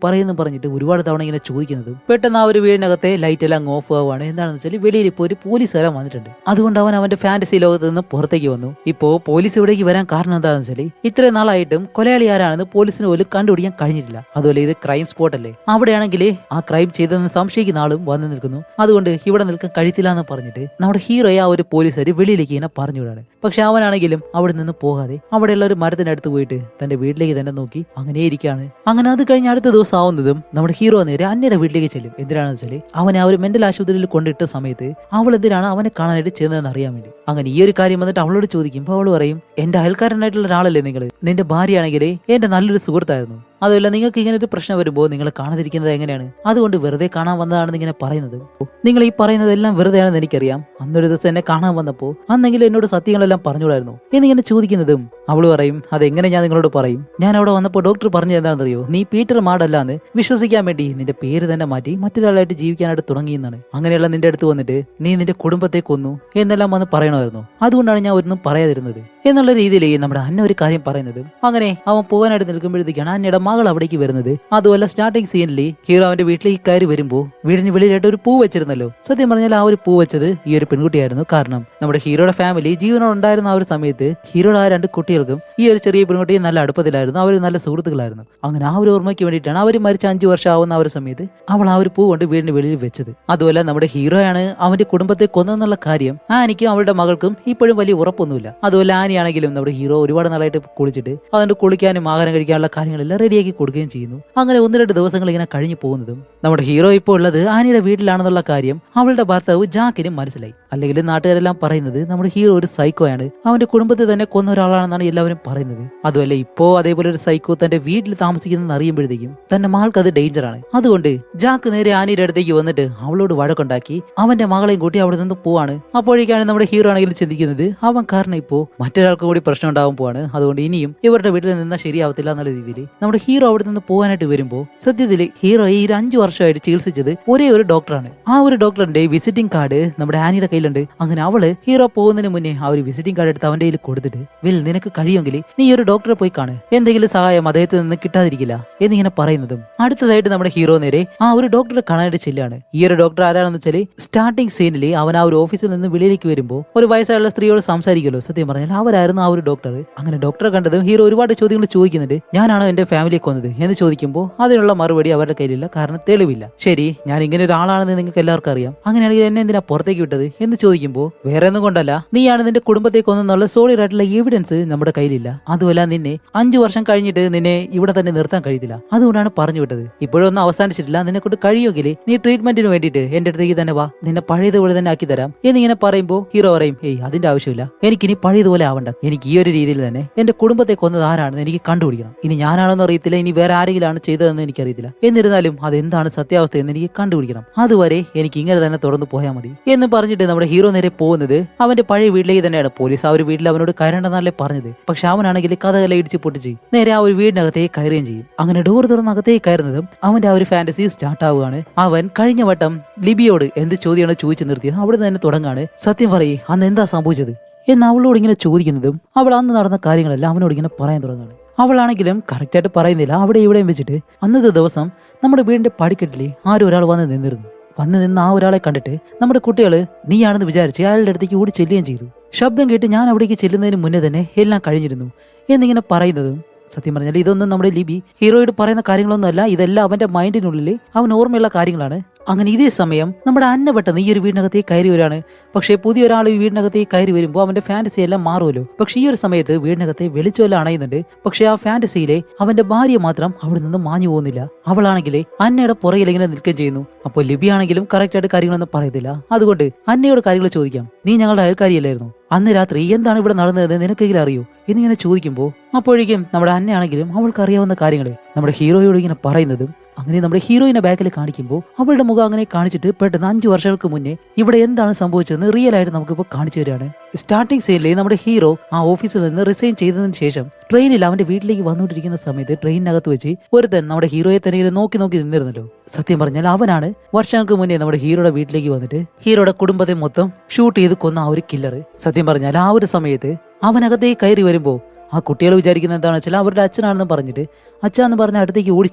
പറയുന്നു പറഞ്ഞിട്ട് ഒരുപാട് തവണ ഇങ്ങനെ ചോദിക്കുന്നതും പെട്ടെന്ന് ആ ഒരു വീടിനകത്തെ ലൈറ്റ് എല്ലാം ഓഫ് ആവുകയാണ്. എന്താണെന്ന് വെച്ചാൽ വെളിയിൽ ഇപ്പോൾ ഒരു പോലീസുകാരൻ വന്നിട്ടുണ്ട്. അതുകൊണ്ട് അവൻ അവന്റെ ഫാന്റസി ലോകത്ത് നിന്ന് പുറത്തേക്ക് വന്നു. ഇപ്പോ പോലീസ് ഇവിടേക്ക് വരാൻ കാരണം എന്താണെന്ന് വെച്ചാൽ ഇത്രയും നാളായിട്ടും കൊലയാളി ആരാണെന്ന് പോലീസിന് പോലും കണ്ടുപിടിക്കാൻ കഴിഞ്ഞിട്ടില്ല. അതുപോലെ ഇത് ക്രൈം സ്പോട്ട് അല്ലേ, അവിടെയാണെങ്കിൽ ആ ക്രൈം ചെയ്തെന്ന് സംശയിക്കുന്ന ആളും വന്നു നിൽക്കുന്നു. അതുകൊണ്ട് ഇവിടെ നിൽക്കാൻ കഴിയത്തില്ല എന്ന് പറഞ്ഞിട്ട് നമ്മുടെ ഹീറോയെ ആ ഒരു പോലീസുകാർ വെളിയിലേക്ക് ഇങ്ങനെ പറഞ്ഞു വിടാണ്. പക്ഷെ അവനാണെങ്കിലും അവിടെ നിന്ന് പോകാതെ അവിടെയുള്ള ഒരു മരത്തിനടുത്ത് പോയിട്ട് തന്റെ വീട്ടിലേക്ക് തന്നെ നോക്കി അങ്ങനെ ഇരിക്കുകയാണ്. അങ്ങനെ അത് കഴിഞ്ഞ് അടുത്ത ദിവസം ആവുന്നതും നമ്മുടെ ഹീറോ നേരെ അന്നയുടെ വീട്ടിലേക്ക് ചെല്ലും. എന്തിനാണെന്ന് വെച്ചാൽ അവനെ ആ ഒരു മെന്റൽ ആശുപത്രിയിൽ കൊണ്ടിട്ട സമയത്ത് അവൾ എന്തിനാണ് അവനെ കാണാനായിട്ട് ചെന്നതെന്ന് അറിയാൻ വേണ്ടി. അങ്ങനെ ഈ ഒരു കാര്യം വന്നിട്ട് അവളോട് ചോദിക്കുമ്പോൾ അവൾ പറയും, എന്റെ അയൽക്കാരനായിട്ടുള്ള ഒരാളല്ലേ നിങ്ങൾ, നിന്റെ ഭാര്യയാണെങ്കിൽ എന്റെ നല്ലൊരു സുഹൃത്തായിരുന്നു, അതുമല്ല നിങ്ങൾക്ക് ഇങ്ങനെ ഒരു പ്രശ്നം വരുമ്പോൾ നിങ്ങൾ കാണാതിരിക്കുന്നത് എങ്ങനെയാണ്, അതുകൊണ്ട് വെറുതെ കാണാൻ വന്നതാണെന്ന് ഇങ്ങനെ പറയുന്നത്. നിങ്ങൾ ഈ പറയുന്നതെല്ലാം വെറുതെയാണെന്ന് എനിക്കറിയാം, അന്നൊരു ദിവസം എന്നെ കാണാൻ വന്നപ്പോൾ അന്നെങ്കിലും എന്നോട് സത്യങ്ങളെല്ലാം പറഞ്ഞുകൂടായിരുന്നു എന്നിങ്ങനെ ചോദിക്കുന്നതും അവള് പറയും, അതെങ്ങനെ ഞാൻ നിങ്ങളോട് പറയും, ഞാൻ അവിടെ വന്നപ്പോൾ ഡോക്ടർ പറഞ്ഞു എന്താണെന്നറിയോ, നീ പീറ്റർ മാഡല്ലാന്ന് വിശ്വസിക്കാൻ വേണ്ടി നിന്റെ പേര് തന്നെ മാറ്റി മറ്റൊരാളായിട്ട് ജീവിക്കാനായിട്ട് തുടങ്ങിയെന്നാണ്. അങ്ങനെയുള്ള നിന്റെ അടുത്ത് വന്നിട്ട് നീ നിന്റെ കുടുംബത്തെ കൊന്നു എന്നെല്ലാം വന്ന് പറയണമായിരുന്നു, അതുകൊണ്ടാണ് ഞാൻ ഒന്നും പറയാതിരുന്നത് എന്നുള്ള രീതിയിൽ നമ്മുടെ അന്ന ഒരു കാര്യം പറയുന്നത്. അങ്ങനെ അവൻ പോകാനായിട്ട് നിൽക്കുമ്പോഴത്തേക്കാണ് അന്നയുടെ മകൾ അവിടേക്ക് വരുന്നത്. അതുപോലെ സ്റ്റാർട്ടിംഗ് സീനിൽ ഹീറോ അവന്റെ വീട്ടിലേക്ക് കയറി വരുമ്പോൾ വീടിന് വെളിയിലായിട്ട് ഒരു പൂ വെച്ചിരുന്നല്ലോ. സത്യം പറഞ്ഞാൽ ആ ഒരു പൂ വെച്ചത് ഈ ഒരു പെൺകുട്ടിയായിരുന്നു. കാരണം നമ്മുടെ ഹീറോയുടെ ഫാമിലി ജീവനോടുണ്ടായിരുന്ന ആ ഒരു സമയത്ത് ഹീറോയുടെ ആ 2 കുട്ടികൾക്കും ഈ ഒരു ചെറിയ പെൺകുട്ടിയും നല്ല അടുപ്പത്തിലായിരുന്നു, അവർ നല്ല സുഹൃത്തുക്കളായിരുന്നു. അങ്ങനെ ആ ഒരു ഓർമ്മയ്ക്ക് വേണ്ടിയിട്ടാണ് അവർ മരിച്ച 5 വർഷം ആവുന്ന ആ ഒരു സമയത്ത് അവൾ ആ ഒരു പൂ കൊണ്ട് വീടിന് വെളിയിൽ വെച്ചത്. അതുപോലെ നമ്മുടെ ഹീറോയാണ് അവന്റെ കുടുംബത്തെ കൊന്നെന്നുള്ള കാര്യം ആനിക്കും അവളുടെ മകൾക്കും ഇപ്പോഴും വലിയ ഉറപ്പൊന്നുമില്ല. അതുപോലെ ആനിയാണെങ്കിലും നമ്മുടെ ഹീറോ ഒരുപാട് നാളായിട്ട് കുളിച്ചിട്ട് അതുകൊണ്ട് കുളിക്കാനും ആഹാരം കഴിക്കാനുള്ള കാര്യങ്ങളെല്ലാം റെഡിയാക്കി കൊടുക്കുകയും ചെയ്യുന്നു. അങ്ങനെ 1-2 ദിവസങ്ങൾ ഇങ്ങനെ കഴിഞ്ഞു പോകുന്നതും നമ്മുടെ ഹീറോ ഇപ്പോൾ ഉള്ളത് ആനിയുടെ വീട്ടിലാണെന്നുള്ള കാര്യം അവളുടെ ഭർത്താവ് ജാക്കിനും മനസ്സിലായി. അല്ലെങ്കിൽ നാട്ടുകാരെല്ലാം പറയുന്നത് നമ്മുടെ ഹീറോ ഒരു സൈക്കോയാണ്, അവന്റെ കുടുംബത്തെ തന്നെ കൊന്ന ഒരാളാണെന്നാണ് എല്ലാവരും പറയുന്നത്. അതുമല്ല ഇപ്പോ അതേപോലെ ഒരു സൈക്കോ തന്റെ വീട്ടിൽ താമസിക്കുന്നതെന്ന് അറിയുമ്പോഴത്തേക്കും തന്റെ മകൾക്ക് അത് ഡേഞ്ചറാണ്. അതുകൊണ്ട് ജാക്ക് നേരെ ആനിയുടെ അടുത്തേക്ക് വന്നിട്ട് അവളോട് വഴക്കുണ്ടാക്കി അവന്റെ മകളെയും കൂട്ടി അവിടെ നിന്ന് പോവാണ്. അപ്പോഴേക്കാണ് നമ്മുടെ ഹീറോ ആണെങ്കിൽ ചിന്തിക്കുന്നത് അവൻ കാരണം ഇപ്പോ മറ്റൊരാൾക്കും കൂടി പ്രശ്നം ഉണ്ടാവാൻ പോവാണ്, അതുകൊണ്ട് ഇനിയും ഇവരുടെ വീട്ടിൽ നിന്നാൽ ശരിയാവത്തില്ല എന്നുള്ള രീതിയിൽ നമ്മുടെ ഹീറോ അവിടെ നിന്ന് പോകാനായിട്ട് വരുമ്പോൾ സത്യത്തിൽ ഹീറോ ഈ 5 വർഷമായിട്ട് ചികിത്സിച്ചത് ഒരേ ഒരു ഡോക്ടറാണ്. ആ ഒരു ഡോക്ടറിന്റെ വിസിറ്റിംഗ് കാർഡ് നമ്മുടെ ആനിയുടെ കയ്യിലുണ്ട്. അങ്ങനെ അവള് ഹീറോ പോകുന്നതിന് മുന്നേ ആ ഒരു വിസിറ്റിംഗ് കാർഡ് എടുത്ത് അവന്റെ കയ്യിൽ കൊടുത്തിട്ട്, വിൽ നിനക്ക് കഴിയുമെങ്കിൽ നീ ഒരു ഡോക്ടറെ പോയി കാണ്, എന്തെങ്കിലും സഹായം അദ്ദേഹത്തിൽ നിന്ന് കിട്ടാതിരിക്കില്ല എന്നിങ്ങനെ പറയുന്നതും അടുത്തതായിട്ട് നമ്മുടെ ഹീറോ നേരെ ആ ഒരു ഡോക്ടറെ കാണാനായിട്ട് ചെല്ലാണ്. ഈ ഒരു ഡോക്ടർ ആരാണെന്ന് വെച്ചാൽ സ്റ്റാർട്ടിംഗ് സീനിൽ അവൻ ആ ഒരു ഓഫീസിൽ നിന്ന് വെളിയിലേക്ക് വരുമ്പോൾ ഒരു വയസ്സായുള്ള സ്ത്രീയോട് സംസാരിക്കുമല്ലോ, സത്യം പറഞ്ഞാൽ അവരായിരുന്നു ആ ഒരു ഡോക്ടർ. അങ്ങനെ ഡോക്ടറെ കണ്ടതും ഹീറോ ഒരുപാട് ചോദ്യങ്ങൾ ചോദിക്കുന്നുണ്ട്. ഞാനാണോ എന്റെ ഫാമിലിയെ കൊന്നത് എന്ന് ചോദിക്കുമ്പോൾ അതിനുള്ള മറുപടി അവരുടെ കയ്യിലില്ല, കാരണം തെളിവില്ല. ശരി, ഞാൻ ഇങ്ങനെ ഒരാളാണെന്ന് നിങ്ങൾക്ക് എല്ലാവർക്കും അറിയാം, അങ്ങനെയാണെങ്കിൽ എന്നെ എന്തിനാ പുറത്തേക്ക് വിട്ടത് എന്ന് ചോദിക്കുമ്പോൾ വേറെ ഒന്നും കൊണ്ടല്ല, നീയാണ് നിന്റെ കുടുംബത്തെ കൊന്നെന്നുള്ള സോളിഡ് ആയിട്ടുള്ള എവിഡൻസ് നമ്മുടെ കയ്യിലില്ല, അതുമല്ല നിന്നെ 5 വർഷം കഴിഞ്ഞിട്ട് നിന്നെ ഇവിടെ തന്നെ നിർത്താൻ കഴിയത്തില്ല, അതുകൊണ്ടാണ് പറഞ്ഞു വിട്ടത്. ഇപ്പോഴൊന്നും അവസാനിച്ചിട്ടില്ല, നിന്നെ കൊണ്ട് കഴിയുമെങ്കിൽ നീ ട്രീറ്റ്മെന്റിന് വേണ്ടിയിട്ട് എന്റെ അടുത്തേക്ക് തന്നെ വാ, നിന്നെ പഴയതുപോലെ തന്നെ ആക്കി തരാം എന്നിങ്ങനെ പറയുമ്പോൾ ഹീറോ പറയും, ഏയ് അതിന്റെ ആവശ്യമില്ല, എനിക്കിനി പഴയതുപോലെ ആവണ്ട, എനിക്ക് ഈ ഒരു രീതിയിൽ തന്നെ എന്റെ കുടുംബത്തെ കൊന്നത് ആരാണെന്ന് എനിക്ക് കണ്ടുപിടിക്കണം. ഇനി ഞാനാണെന്ന് അറിയത്തില്ല, ഇനി വേറെ ആരെങ്കിലാണ് ചെയ്തതെന്ന് എനിക്കറിയത്തില്ല, എന്നിരുന്നാലും അതെന്താണ് സത്യാവസ്ഥ എന്ന് എനിക്ക് കണ്ടുപിടിക്കണം, അതുവരെ എനിക്ക് ഇങ്ങനെ തന്നെ തുറന്നു പോയാൽ മതി എന്ന് പറഞ്ഞിട്ട് നമ്മുടെ ഹീറോ നേരെ പോകുന്നത് അവന്റെ പഴയ വീട്ടിലേക്ക് തന്നെയാണ്. പോലീസ് ആ ഒരു വീട്ടിൽ അവനോട് കയറേണ്ടെന്നല്ലേ പറഞ്ഞത്, പക്ഷെ അവനാണെങ്കിൽ കഥകളെ ഇടിച്ച് പൊട്ടിച്ച് നേരെ ആ ഒരു വീടിനകത്തേക്ക് കയറുകയും ചെയ്യും. അങ്ങനെ ഡോർ തുറന്ന് അകത്തേക്ക് കയറുന്നതും അവന്റെ ആ ഒരു ഫാന്റസി സ്റ്റാർട്ട് ആവുകയാണ്. അവൻ കഴിഞ്ഞ വട്ടം ലിബിയോട് എന്ത് ചോദ്യമാണ് ചോദിച്ചു നിർത്തിയത് അവിടെ തന്നെ തുടങ്ങാണ്, സത്യം പറയ് അന്ന് എന്താ സംഭവിച്ചത് എന്ന് അവളോട് ഇങ്ങനെ ചോദിക്കുന്നതും അവൾ അന്ന് നടന്ന കാര്യങ്ങളെല്ലാം അവനോട് ഇങ്ങനെ പറയാൻ തുടങ്ങുകയാണ്. അവളാണെങ്കിലും കറക്റ്റായിട്ട് പറയുന്നില്ല. അവിടെ ഇവിടെയും വെച്ചിട്ട് അന്നത്തെ ദിവസം നമ്മുടെ വീടിന്റെ പടിക്കെട്ടിൽ ആരും ഒരാൾ വന്ന് നിന്നിരുന്നു. വന്നു നിന്ന് ആ ഒരാളെ കണ്ടിട്ട് നമ്മുടെ കുട്ടികള് നീയാണെന്ന് വിചാരിച്ച് അയാളുടെ അടുത്തേക്ക് ഓടി ചെല്ലുകയും ചെയ്തു. ശബ്ദം കേട്ട് ഞാൻ അവിടേക്ക് ചെല്ലുന്നതിന് മുന്നേ തന്നെ എല്ലാം കഴിഞ്ഞിരുന്നു എന്നിങ്ങനെ പറയുന്നതും സത്യം പറഞ്ഞാൽ ഇതൊന്നും നമ്മുടെ ലിബി ഹീറോയോട് പറയുന്ന കാര്യങ്ങളൊന്നും അല്ല, ഇതെല്ലാം അവന്റെ മൈൻഡിനുള്ളിൽ അവൻ ഓർമ്മയുള്ള കാര്യങ്ങളാണ്. അങ്ങനെ ഇതേ സമയം നമ്മുടെ അന്ന പെട്ടെന്ന് ഈ ഒരു വീടിനകത്തേക്ക് കയറി വരാണ്. പക്ഷേ പുതിയൊരാൾ ഈ വീടിനകത്തേക്ക് കയറി വരുമ്പോൾ അവന്റെ ഫാന്റസി എല്ലാം മാറുമല്ലോ. പക്ഷെ ഈ ഒരു സമയത്ത് വീടിനകത്തെ വെളിച്ചമെല്ലാം അണയുന്നുണ്ട്. പക്ഷെ ആ ഫാന്റസിയിലെ അവന്റെ ഭാര്യ മാത്രം അവിടെ നിന്ന് മാഞ്ഞു പോകുന്നില്ല. അവളാണെങ്കിൽ അന്നയുടെ പുറകിൽ ഇങ്ങനെ നിൽക്കുകയും ചെയ്യുന്നു. അപ്പോൾ ലിബി ആണെങ്കിലും കറക്റ്റ് ആയിട്ട് കാര്യങ്ങളൊന്നും പറയത്തില്ല. അതുകൊണ്ട് അന്നയോട് കാര്യങ്ങൾ ചോദിക്കാം, നീ ഞങ്ങളുടെ അയൽക്കാരിയല്ലായിരുന്നു, അന്ന് രാത്രി എന്താണ് ഇവിടെ നടന്നതെന്ന് നിനക്കെങ്കിലും അറിയോ എന്നിങ്ങനെ ചോദിക്കുമ്പോൾ അപ്പോഴേക്കും നമ്മുടെ അന്നയാണെങ്കിലും അവൾക്ക് അറിയാവുന്ന കാര്യങ്ങൾ നമ്മുടെ ഹീറോയോട് ഇങ്ങനെ പറയുന്നതും അങ്ങനെ നമ്മുടെ ഹീറോയിനെ ബാക്കിൽ കാണിക്കുമ്പോൾ അവളുടെ മുഖം അങ്ങനെ കാണിച്ചിട്ട് പെട്ടെന്ന് 5 വർഷങ്ങൾക്ക് മുന്നേ ഇവിടെ എന്താണ് സംഭവിച്ചതെന്ന് റിയൽ ആയിട്ട് നമുക്കിപ്പോൾ കാണിച്ചു തരികയാണ്. സ്റ്റാർട്ടിംഗ് സീനിൽ നമ്മുടെ ഹീറോ ആ ഓഫീസിൽ നിന്ന് റിസൈൻ ചെയ്തതിന് ശേഷം ട്രെയിനിൽ അവന്റെ വീട്ടിലേക്ക് വന്നുകൊണ്ടിരിക്കുന്ന സമയത്ത് ട്രെയിനിനകത്ത് വെച്ച് ഒരുത്തൻ നമ്മുടെ ഹീറോയെ തന്നെ നോക്കി നിന്നിരുന്നല്ലോ. സത്യം പറഞ്ഞാൽ അവനാണ് വർഷങ്ങൾക്ക് മുന്നേ നമ്മുടെ ഹീറോയുടെ വീട്ടിലേക്ക് വന്നിട്ട് ഹീറോയുടെ കുടുംബത്തെ മൊത്തം ഷൂട്ട് ചെയ്ത് കൊന്ന ആ ഒരു കില്ലർ. സത്യം പറഞ്ഞാൽ ആ ഒരു സമയത്ത് അവനകത്തേക്ക് കയറി വരുമ്പോൾ ആ കുട്ടികൾ വിചാരിക്കുന്നത് എന്താണെന്ന് വെച്ചാൽ അവരുടെ അച്ഛനാണെന്ന് പറഞ്ഞിട്ട് അച്ഛന്ന് പറഞ്ഞ അടുത്തേക്ക് ഓടി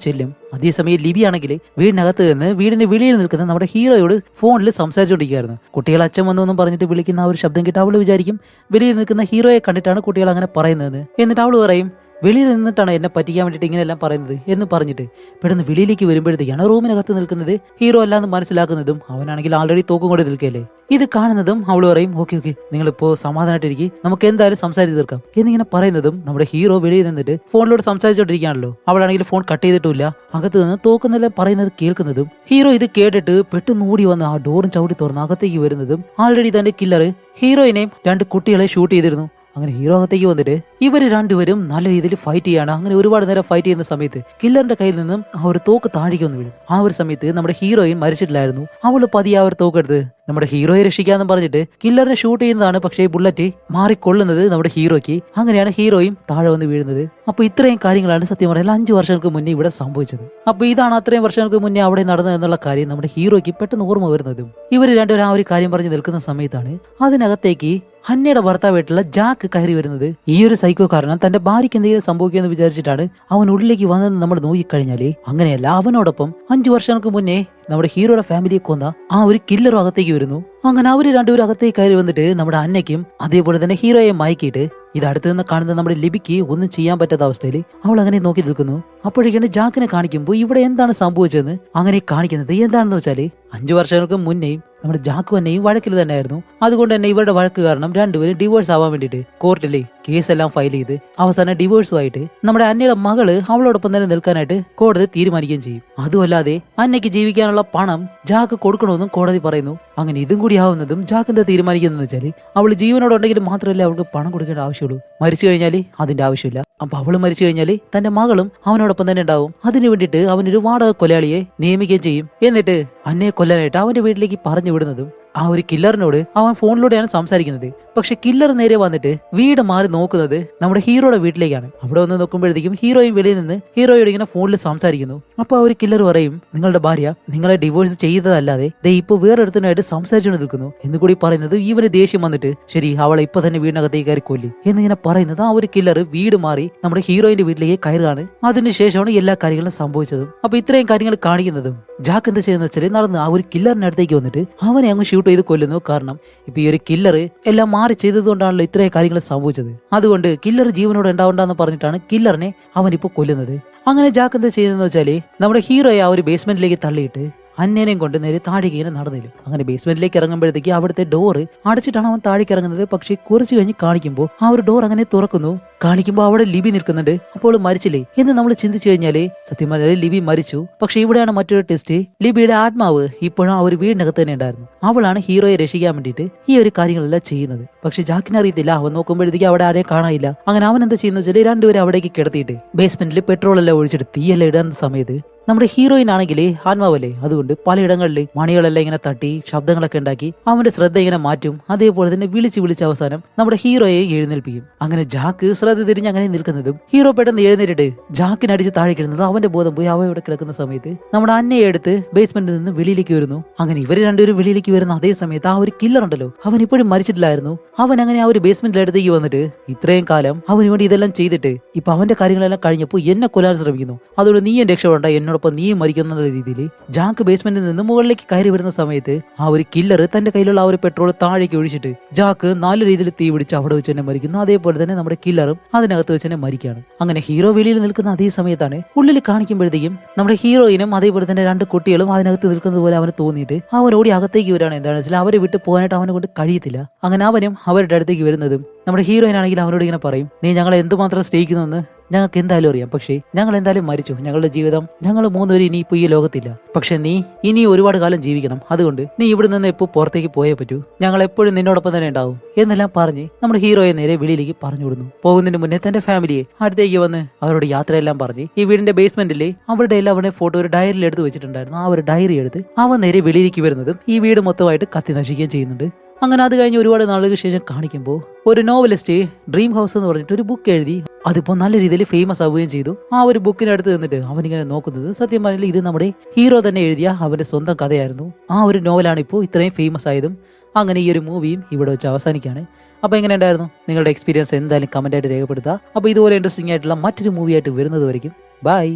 ചെല്ലും. അതേസമയം ലിബി ആണെങ്കിൽ വീടിനകത്ത് നിന്ന് വീടിന്റെ വെളിയിൽ നിൽക്കുന്ന നമ്മുടെ ഹീറോയോട് ഫോണിൽ സംസാരിച്ചുകൊണ്ടിരിക്കുകയായിരുന്നു. കുട്ടികൾ അച്ഛൻ വന്നു പറഞ്ഞിട്ട് വിളിക്കുന്ന ആ ഒരു ശബ്ദം കേട്ട് അവള് വിചാരിക്കും വെളിയിൽ നിൽക്കുന്ന ഹീറോയെ കണ്ടിട്ടാണ് കുട്ടികൾ അങ്ങനെ പറയുന്നതെന്ന്. എന്നിട്ട് അവള് പറയും വെളിയിൽ നിന്നിട്ടാണ് എന്നെ പറ്റിക്കാൻ വേണ്ടിയിട്ട് ഇങ്ങനെയെല്ലാം പറയുന്നത് എന്ന് പറഞ്ഞിട്ട് പെട്ടെന്ന് വെളിയിലേക്ക് വരുമ്പോഴത്തേക്കാണ് റൂമിനകത്ത് നിൽക്കുന്നത് ഹീറോ അല്ലാന്ന് മനസ്സിലാക്കുന്നതും അവനാണെങ്കിൽ ആൾറെഡി തോക്കും കൊണ്ട് നിൽക്കുകയല്ലേ. ഇത് കാണുന്നതും അവള് പറയും ഓക്കെ നിങ്ങളിപ്പോ സമാധാനമായിട്ടിരിക്കും, നമുക്ക് എന്തായാലും സംസാരിച്ച് തീർക്കാം എന്നിങ്ങനെ പറയുന്നതും നമ്മുടെ ഹീറോ വെളിയിൽ നിന്നിട്ട് ഫോണിലൂടെ സംസാരിച്ചോണ്ടിരിക്കുകയാണല്ലോ. അവളാണെങ്കിൽ ഫോൺ കട്ട് ചെയ്തിട്ടില്ല. അകത്ത് നിന്ന് തോക്കുന്നെല്ലാം പറയുന്നത് കേൾക്കുന്നതും ഹീറോ ഇത് കേട്ടിട്ട് പെട്ടെന്ന് ഓടി വന്ന് ആ ഡോറും ചവിട്ടി തുറന്ന് അകത്തേക്ക് വരുന്നതും ആൾറെഡി തന്റെ കില്ലർ ഹീറോയിനെയും 2 കുട്ടികളെ ഷൂട്ട് ചെയ്തിരുന്നു. അങ്ങനെ ഹീറോ അകത്തേക്ക് വന്നിട്ട് ഇവര് രണ്ടുപേരും നല്ല രീതിയിൽ ഫൈറ്റ് ചെയ്യാണ്. അങ്ങനെ ഒരുപാട് നേരം ഫൈറ്റ് ചെയ്യുന്ന സമയത്ത് കില്ലറിന്റെ കയ്യിൽ നിന്നും ആ ഒരു തോക്ക് താഴേക്ക് വന്ന് വീഴും. ആ ഒരു സമയത്ത് നമ്മുടെ ഹീറോയിൻ മരിച്ചിട്ടില്ലായിരുന്നു. അവള് പതിയെ ആ ഒരു തോക്കെടുത്ത് നമ്മുടെ ഹീറോയെ രക്ഷിക്കാന്ന് പറഞ്ഞിട്ട് കില്ലറിനെ ഷൂട്ട് ചെയ്യുന്നതാണ്. പക്ഷേ ബുള്ളറ്റ് മാറിക്കൊള്ളുന്നത് നമ്മുടെ ഹീറോയ്ക്ക്. അങ്ങനെയാണ് ഹീറോയും താഴെ വന്ന് വീഴുന്നത്. അപ്പൊ ഇത്രയും കാര്യങ്ങളാണ് സത്യം പറഞ്ഞാൽ 5 വർഷങ്ങൾക്ക് മുന്നേ ഇവിടെ സംഭവിച്ചത്. അപ്പൊ ഇതാണ് അത്രയും വർഷങ്ങൾക്ക് മുന്നേ അവിടെ നടന്നതെന്നുള്ള കാര്യം നമ്മുടെ ഹീറോയ്ക്ക് പെട്ടെന്ന് ഓർമ്മ വരുന്നതും ഇവര് രണ്ടുപേരും ആ ഒരു കാര്യം പറഞ്ഞ് നിൽക്കുന്ന സമയത്താണ് അതിനകത്തേക്ക് ഹന്നയുടെ ഭർത്താവായിട്ടുള്ള ജാക്ക് കയറി വരുന്നത്. ഈ ഒരു സൈക്കോ കാരണം തന്റെ ഭാര്യയ്ക്ക് എന്തെങ്കിലും സംഭവിക്കുമെന്ന് വിചാരിച്ചിട്ടാണ് അവൻ ഉള്ളിലേക്ക് വന്നതെന്ന് നമ്മൾ നോക്കിക്കഴിഞ്ഞാല് അങ്ങനെയല്ല. അവനോടൊപ്പം 5 വർഷങ്ങൾക്ക് മുന്നേ നമ്മുടെ ഹീറോയുടെ ഫാമിലിയെ കൊന്ന ആ ഒരു കില്ലറും അകത്തേക്ക് വരുന്നു. അങ്ങനെ അവര് രണ്ടുപേരും അകത്തേക്ക് കയറി വന്നിട്ട് നമ്മുടെ അന്നയ്ക്കും അതേപോലെ തന്നെ ഹീറോയെ മയക്കിയിട്ട് ഇത് അടുത്ത് നിന്ന് കാണുന്ന നമ്മുടെ ലിബിക്ക് ഒന്നും ചെയ്യാൻ പറ്റാത്ത അവസ്ഥയിൽ അവൾ അങ്ങനെ നോക്കി നിൽക്കുന്നു. അപ്പോഴേക്കാണ് ജാക്കിനെ കാണിക്കുമ്പോൾ ഇവിടെ എന്താണ് സംഭവിച്ചതെന്ന് അങ്ങനെ കാണിക്കുന്നത്. എന്താണെന്ന് വെച്ചാല് 5 വർഷങ്ങൾക്ക് മുന്നേയും നമ്മുടെ ജാക്കു തന്നെയും വഴക്കിൽ തന്നെയായിരുന്നു. അതുകൊണ്ട് തന്നെ ഇവരുടെ വഴക്ക് കാരണം രണ്ടുപേരും ഡിവോഴ്സ് ആവാൻ വേണ്ടിയിട്ട് കോർട്ടിലെ കേസെല്ലാം ഫയൽ ചെയ്ത് അവസാനം ഡിവോഴ്സുമായിട്ട് നമ്മുടെ അന്നയുടെ മകള് അവളോടൊപ്പം തന്നെ നിൽക്കാനായിട്ട് കോടതി തീരുമാനിക്കുകയും ചെയ്യും. അതുമല്ലാതെ അന്നയ്ക്ക് ജീവിക്കാനുള്ള പണം ജാക്ക് കൊടുക്കണമെന്നും കോടതി പറയുന്നു. അങ്ങനെ ഇതും കൂടി ആവുന്നതും ജാക്കിന്റെ തീരുമാനിക്കുന്നതെന്ന് വെച്ചാൽ അവൾ ജീവനോടുണ്ടെങ്കിൽ മാത്രമല്ലേ അവൾക്ക് പണം കൊടുക്കേണ്ട ആവശ്യമുള്ളൂ. മരിച്ചു കഴിഞ്ഞാൽ അതിന്റെ ആവശ്യമില്ല. അപ്പൊ അവള് മരിച്ചു കഴിഞ്ഞാൽ തന്റെ മകളും അവനോടൊപ്പം തന്നെ ഉണ്ടാവും. അതിനു വേണ്ടിയിട്ട് അവനൊരു വാടക കൊലയാളിയെ നിയമിക്കുകയും ചെയ്യും. എന്നിട്ട് അന്നയെ കൊല്ലാനായിട്ട് അവന്റെ വീട്ടിലേക്ക് പറഞ്ഞു വിടുന്നതും ആ ഒരു കില്ലറിനോട് അവൻ ഫോണിലൂടെയാണ് സംസാരിക്കുന്നത്. പക്ഷെ കില്ലർ നേരെ വന്നിട്ട് വീട് മാറി നോക്കുന്നത് നമ്മുടെ ഹീറോയുടെ വീട്ടിലേക്കാണ്. അവിടെ വന്ന് നോക്കുമ്പോഴത്തേക്കും ഹീറോയും വെളിയിൽ നിന്ന് ഹീറോയോട് ഇങ്ങനെ ഫോണിൽ സംസാരിക്കുന്നു. അപ്പൊ ആ ഒരു കില്ലർ പറയും നിങ്ങളുടെ ഭാര്യ നിങ്ങളെ ഡിവോഴ്സ് ചെയ്തതല്ലാതെ ദേ ഇപ്പൊ വേറൊരുത്തനായിട്ട് സംസാരിച്ചുകൊണ്ട് നിൽക്കുന്നു എന്ന് കൂടി പറയുന്നത് ഇവന് ദേഷ്യം വന്നിട്ട് ശരി അവളെ ഇപ്പൊ തന്നെ വീടിനകത്തേക്ക് കയറി കൊല്ലി എന്നിങ്ങനെ പറയുന്നത് ആ ഒരു കില്ലർ വീട് മാറി നമ്മുടെ ഹീറോയിന്റെ വീട്ടിലേക്ക് കയറുകയാണ്. അതിനുശേഷമാണ് എല്ലാ കാര്യങ്ങളും സംഭവിച്ചതും. അപ്പൊ ഇത്രയും കാര്യങ്ങൾ കാണിക്കുന്നതും ജാക്ക് എന്താ ചെയ്യുന്ന വെച്ചാൽ നടന്ന് ആ ഒരു കില്ലറിന്റെ അടുത്തേക്ക് വന്നിട്ട് അവനെ അങ്ങ് ഷൂട്ട് ചെയ്ത് കൊല്ലുന്നു. കാരണം ഇപ്പൊ ഈ ഒരു കില്ലർ എല്ലാം മാറി ചെയ്തതുകൊണ്ടാണല്ലോ ഇത്രയും കാര്യങ്ങൾ സംഭവിച്ചത്. അതുകൊണ്ട് കില്ലർ ജീവനോട് ഉണ്ടാവണ്ടെന്ന് പറഞ്ഞിട്ടാണ് കില്ലറിനെ അവൻ ഇപ്പൊ കൊല്ലുന്നത്. അങ്ങനെ ജാക്ക് എന്താ ചെയ്യുന്നതെന്ന് വെച്ചാല് നമ്മുടെ ഹീറോയെ ആ ഒരു ബേസ്മെന്റിലേക്ക് തള്ളിയിട്ട് അന്നേനെയും കൊണ്ട് നേരെ താഴേക്ക് ഇങ്ങനെ നടന്നില്ല. അങ്ങനെ ബേസ്മെന്റിലേക്ക് ഇറങ്ങുമ്പോഴത്തേക്ക് അവിടുത്തെ ഡോറ് അടച്ചിട്ടാണ് അവൻ താഴേക്ക് ഇറങ്ങുന്നത്. പക്ഷെ കുറച്ചു കഴിഞ്ഞ് കാണിക്കുമ്പോൾ ആ ഒരു ഡോർ അങ്ങനെ തുറക്കുന്നു. കാണിക്കുമ്പോൾ അവിടെ ലിബി നിൽക്കുന്നുണ്ട്. അപ്പോൾ മരിച്ചില്ലേ എന്ന് നമ്മൾ ചിന്തിച്ചു കഴിഞ്ഞാല് സത്യം പറഞ്ഞാൽ ലിബി മരിച്ചു. പക്ഷെ ഇവിടെയാണ് മറ്റൊരു ടെസ്റ്റ്. ലിബിയുടെ ആത്മാവ് ഇപ്പോഴും ആ ഒരു വീടിനകത്ത് തന്നെ ഉണ്ടായിരുന്നു. അവളാണ് ഹീറോയെ രക്ഷിക്കാൻ വേണ്ടിയിട്ട് ഈ ഒരു കാര്യങ്ങളെല്ലാം ചെയ്യുന്നത്. പക്ഷെ ജാക്കിന് അറിയത്തില്ല. അവൻ നോക്കുമ്പോഴത്തേക്ക് അവിടെ ആരെയും കാണാനില്ല. അങ്ങനെ അവൻ എന്താ ചെയ്യുന്ന വെച്ചാൽ രണ്ടുപേരും അവിടേക്ക് കിടത്തിയിട്ട് ബേസ്മെന്റിൽ പെട്രോൾ എല്ലാം ഒഴിച്ചിട്ട് തീയെല്ലാം ഇടുന്ന സമയത്ത് നമ്മുടെ ഹീറോയിൻ ആണെങ്കിൽ ആത്മാവല്ലേ, അതുകൊണ്ട് പലയിടങ്ങളിൽ മണികളെല്ലാം ഇങ്ങനെ തട്ടി ശബ്ദങ്ങളൊക്കെ ഉണ്ടാക്കി അവന്റെ ശ്രദ്ധ ഇങ്ങനെ മാറ്റും. അതേപോലെ തന്നെ വിളിച്ച് അവസാനം നമ്മുടെ ഹീറോയെ എഴുന്നേൽപ്പിക്കും. അങ്ങനെ ജാക്ക് ശ്രദ്ധ തിരിഞ്ഞ് അങ്ങനെ നിൽക്കുന്നതും ഹീറോ പെട്ടെന്ന് എഴുന്നേറ്റിട്ട് ജാക്കിനടിച്ച് താഴെ കിടന്നത് അവന്റെ ബോധം പോയി അവയുടെ കിടക്കുന്ന സമയത്ത് നമ്മുടെ അന്നയെ എടുത്ത് ബേസ്മെന്റിൽ നിന്ന് വെളിയിലേക്ക് വരുന്നു. അങ്ങനെ ഇവര് രണ്ടുപേരും വെളിയിലേക്ക് വരുന്ന അതേ സമയത്ത് ആ ഒരു കില്ലർ ഉണ്ടല്ലോ അവൻ ഇപ്പോഴും മരിച്ചിട്ടില്ലായിരുന്നു. അവൻ അങ്ങനെ ആ ഒരു ബേസ്മെന്റിൽ അടുത്തേക്ക് വന്നിട്ട് ഇത്രയും കാലം അവന് വേണ്ടി ഇതെല്ലാം ചെയ്തിട്ട് ഇപ്പൊ അവന്റെ കാര്യങ്ങളെല്ലാം കഴിഞ്ഞപ്പോൾ എന്നെ കൊല്ലാൻ ശ്രമിക്കുന്നു. അതുകൊണ്ട് നീ രക്ഷപ്പെടേണ്ട, എന്നോട് എന്നോടൊപ്പം നീ മരിക്കുന്ന രീതിയിൽ ജാക്ക് ബേസ്മെന്റിൽ നിന്ന് മുകളിലേക്ക് കയറി വരുന്ന സമയത്ത് ആ ഒരു കില്ലർ തന്റെ കയ്യിലുള്ള ആ ഒരു പെട്രോൾ താഴേക്ക് ഒഴിച്ചിട്ട് ജാക്ക് നല്ല രീതിയിൽ തീ പിടിച്ച് അവിടെ വെച്ച് തന്നെ മരിക്കുന്നു. അതേപോലെ തന്നെ നമ്മുടെ കില്ലറും അതിനകത്ത് വെച്ച് തന്നെ മരിക്കുകയാണ്. അങ്ങനെ ഹീറോ വെളിയിൽ നിൽക്കുന്ന അതേ സമയത്താണ് ഉള്ളിൽ കാണിക്കുമ്പോഴത്തേക്കും നമ്മുടെ ഹീറോയിനും അതേപോലെ തന്നെ 2 കുട്ടികളും അതിനകത്ത് നിൽക്കുന്നത് പോലെ അവന് തോന്നിയിട്ട് അവൻ ഓടി അകത്തേക്ക് വരാണ്. എന്താണെന്ന് വെച്ചാൽ അവരെ വിട്ട് പോകാനായിട്ട് അവനെ കൊണ്ട് കഴിയത്തില്ല. അങ്ങനെ അവനും അവരുടെ അടുത്തേക്ക് വരുന്നതും നമ്മുടെ ഹീറോയിനാണെങ്കിൽ അവനോട് ഇങ്ങനെ പറയും, നീ ഞങ്ങളെ എന്തുമാത്രം സ്നേഹിക്കുന്നെന്ന് ഞങ്ങൾക്ക് എന്തായാലും അറിയാം. പക്ഷേ ഞങ്ങൾ എന്തായാലും മരിച്ചു. ഞങ്ങളുടെ ജീവിതം ഞങ്ങൾ 3 പേരും ഇനിയിപ്പോൾ ഈ ലോകത്തില്ല. പക്ഷെ നീ ഇനി ഒരുപാട് കാലം ജീവിക്കണം. അതുകൊണ്ട് നീ ഇവിടെ നിന്ന് എപ്പോൾ പുറത്തേക്ക് പോയേ പറ്റൂ. ഞങ്ങൾ എപ്പോഴും നിന്നോടൊപ്പം തന്നെ ഉണ്ടാവും എന്നെല്ലാം പറഞ്ഞ് നമ്മുടെ ഹീറോയെ നേരെ വെളിയിലേക്ക് പറഞ്ഞു വിടുന്നു. പോകുന്നതിന് മുന്നേ തന്റെ ഫാമിലിയെ അടുത്തേക്ക് വന്ന് അവരോട് യാത്രയെല്ലാം പറഞ്ഞ് ഈ വീടിന്റെ ബേസ്മെന്റിൽ അവരുടെ എല്ലാവരുടെ ഫോട്ടോ ഒരു ഡയറിയിൽ എടുത്ത് വെച്ചിട്ടുണ്ടായിരുന്നു. ആ ഒരു ഡയറി എടുത്ത് അവൻ നേരെ വെളിയിലേക്ക് വരുന്നതും ഈ വീട് മൊത്തമായിട്ട് കത്തി നശിക്കുകയും ചെയ്യുന്നുണ്ട്. അങ്ങനെ അത് കഴിഞ്ഞ് ഒരുപാട് നാളുകൾക്ക് ശേഷം കാണിക്കുമ്പോൾ ഒരു നോവലിസ്റ്റ് ഡ്രീം ഹൗസ് എന്ന് പറഞ്ഞിട്ട് ഒരു ബുക്ക് എഴുതി അതിപ്പോൾ നല്ല രീതിയിൽ ഫേമസ് ആവുകയും ചെയ്തു. ആ ഒരു ബുക്കിന് അടുത്ത് നിന്നിട്ട് അവനിങ്ങനെ നോക്കുന്നത് സത്യം പറഞ്ഞാൽ ഇത് നമ്മുടെ ഹീറോ തന്നെ എഴുതിയ അവന്റെ സ്വന്തം കഥയായിരുന്നു. ആ ഒരു നോവലാണ് ഇപ്പോൾ ഇത്രയും ഫേമസ് ആയതും. അങ്ങനെ ഈ ഒരു മൂവിയും ഇവിടെ വെച്ച് അവസാനിക്കുകയാണ്. അപ്പോൾ എങ്ങനെ ഉണ്ടായിരുന്നു നിങ്ങളുടെ എക്സ്പീരിയൻസ് എന്തായാലും കമന്റ് ആയിട്ട് രേഖപ്പെടുത്തുക. അപ്പോൾ ഇതുപോലെ ഇൻട്രസ്റ്റിംഗ് ആയിട്ടുള്ള മറ്റൊരു മൂവിയായിട്ട് വരുന്നത് വരയ്ക്കും ബൈ.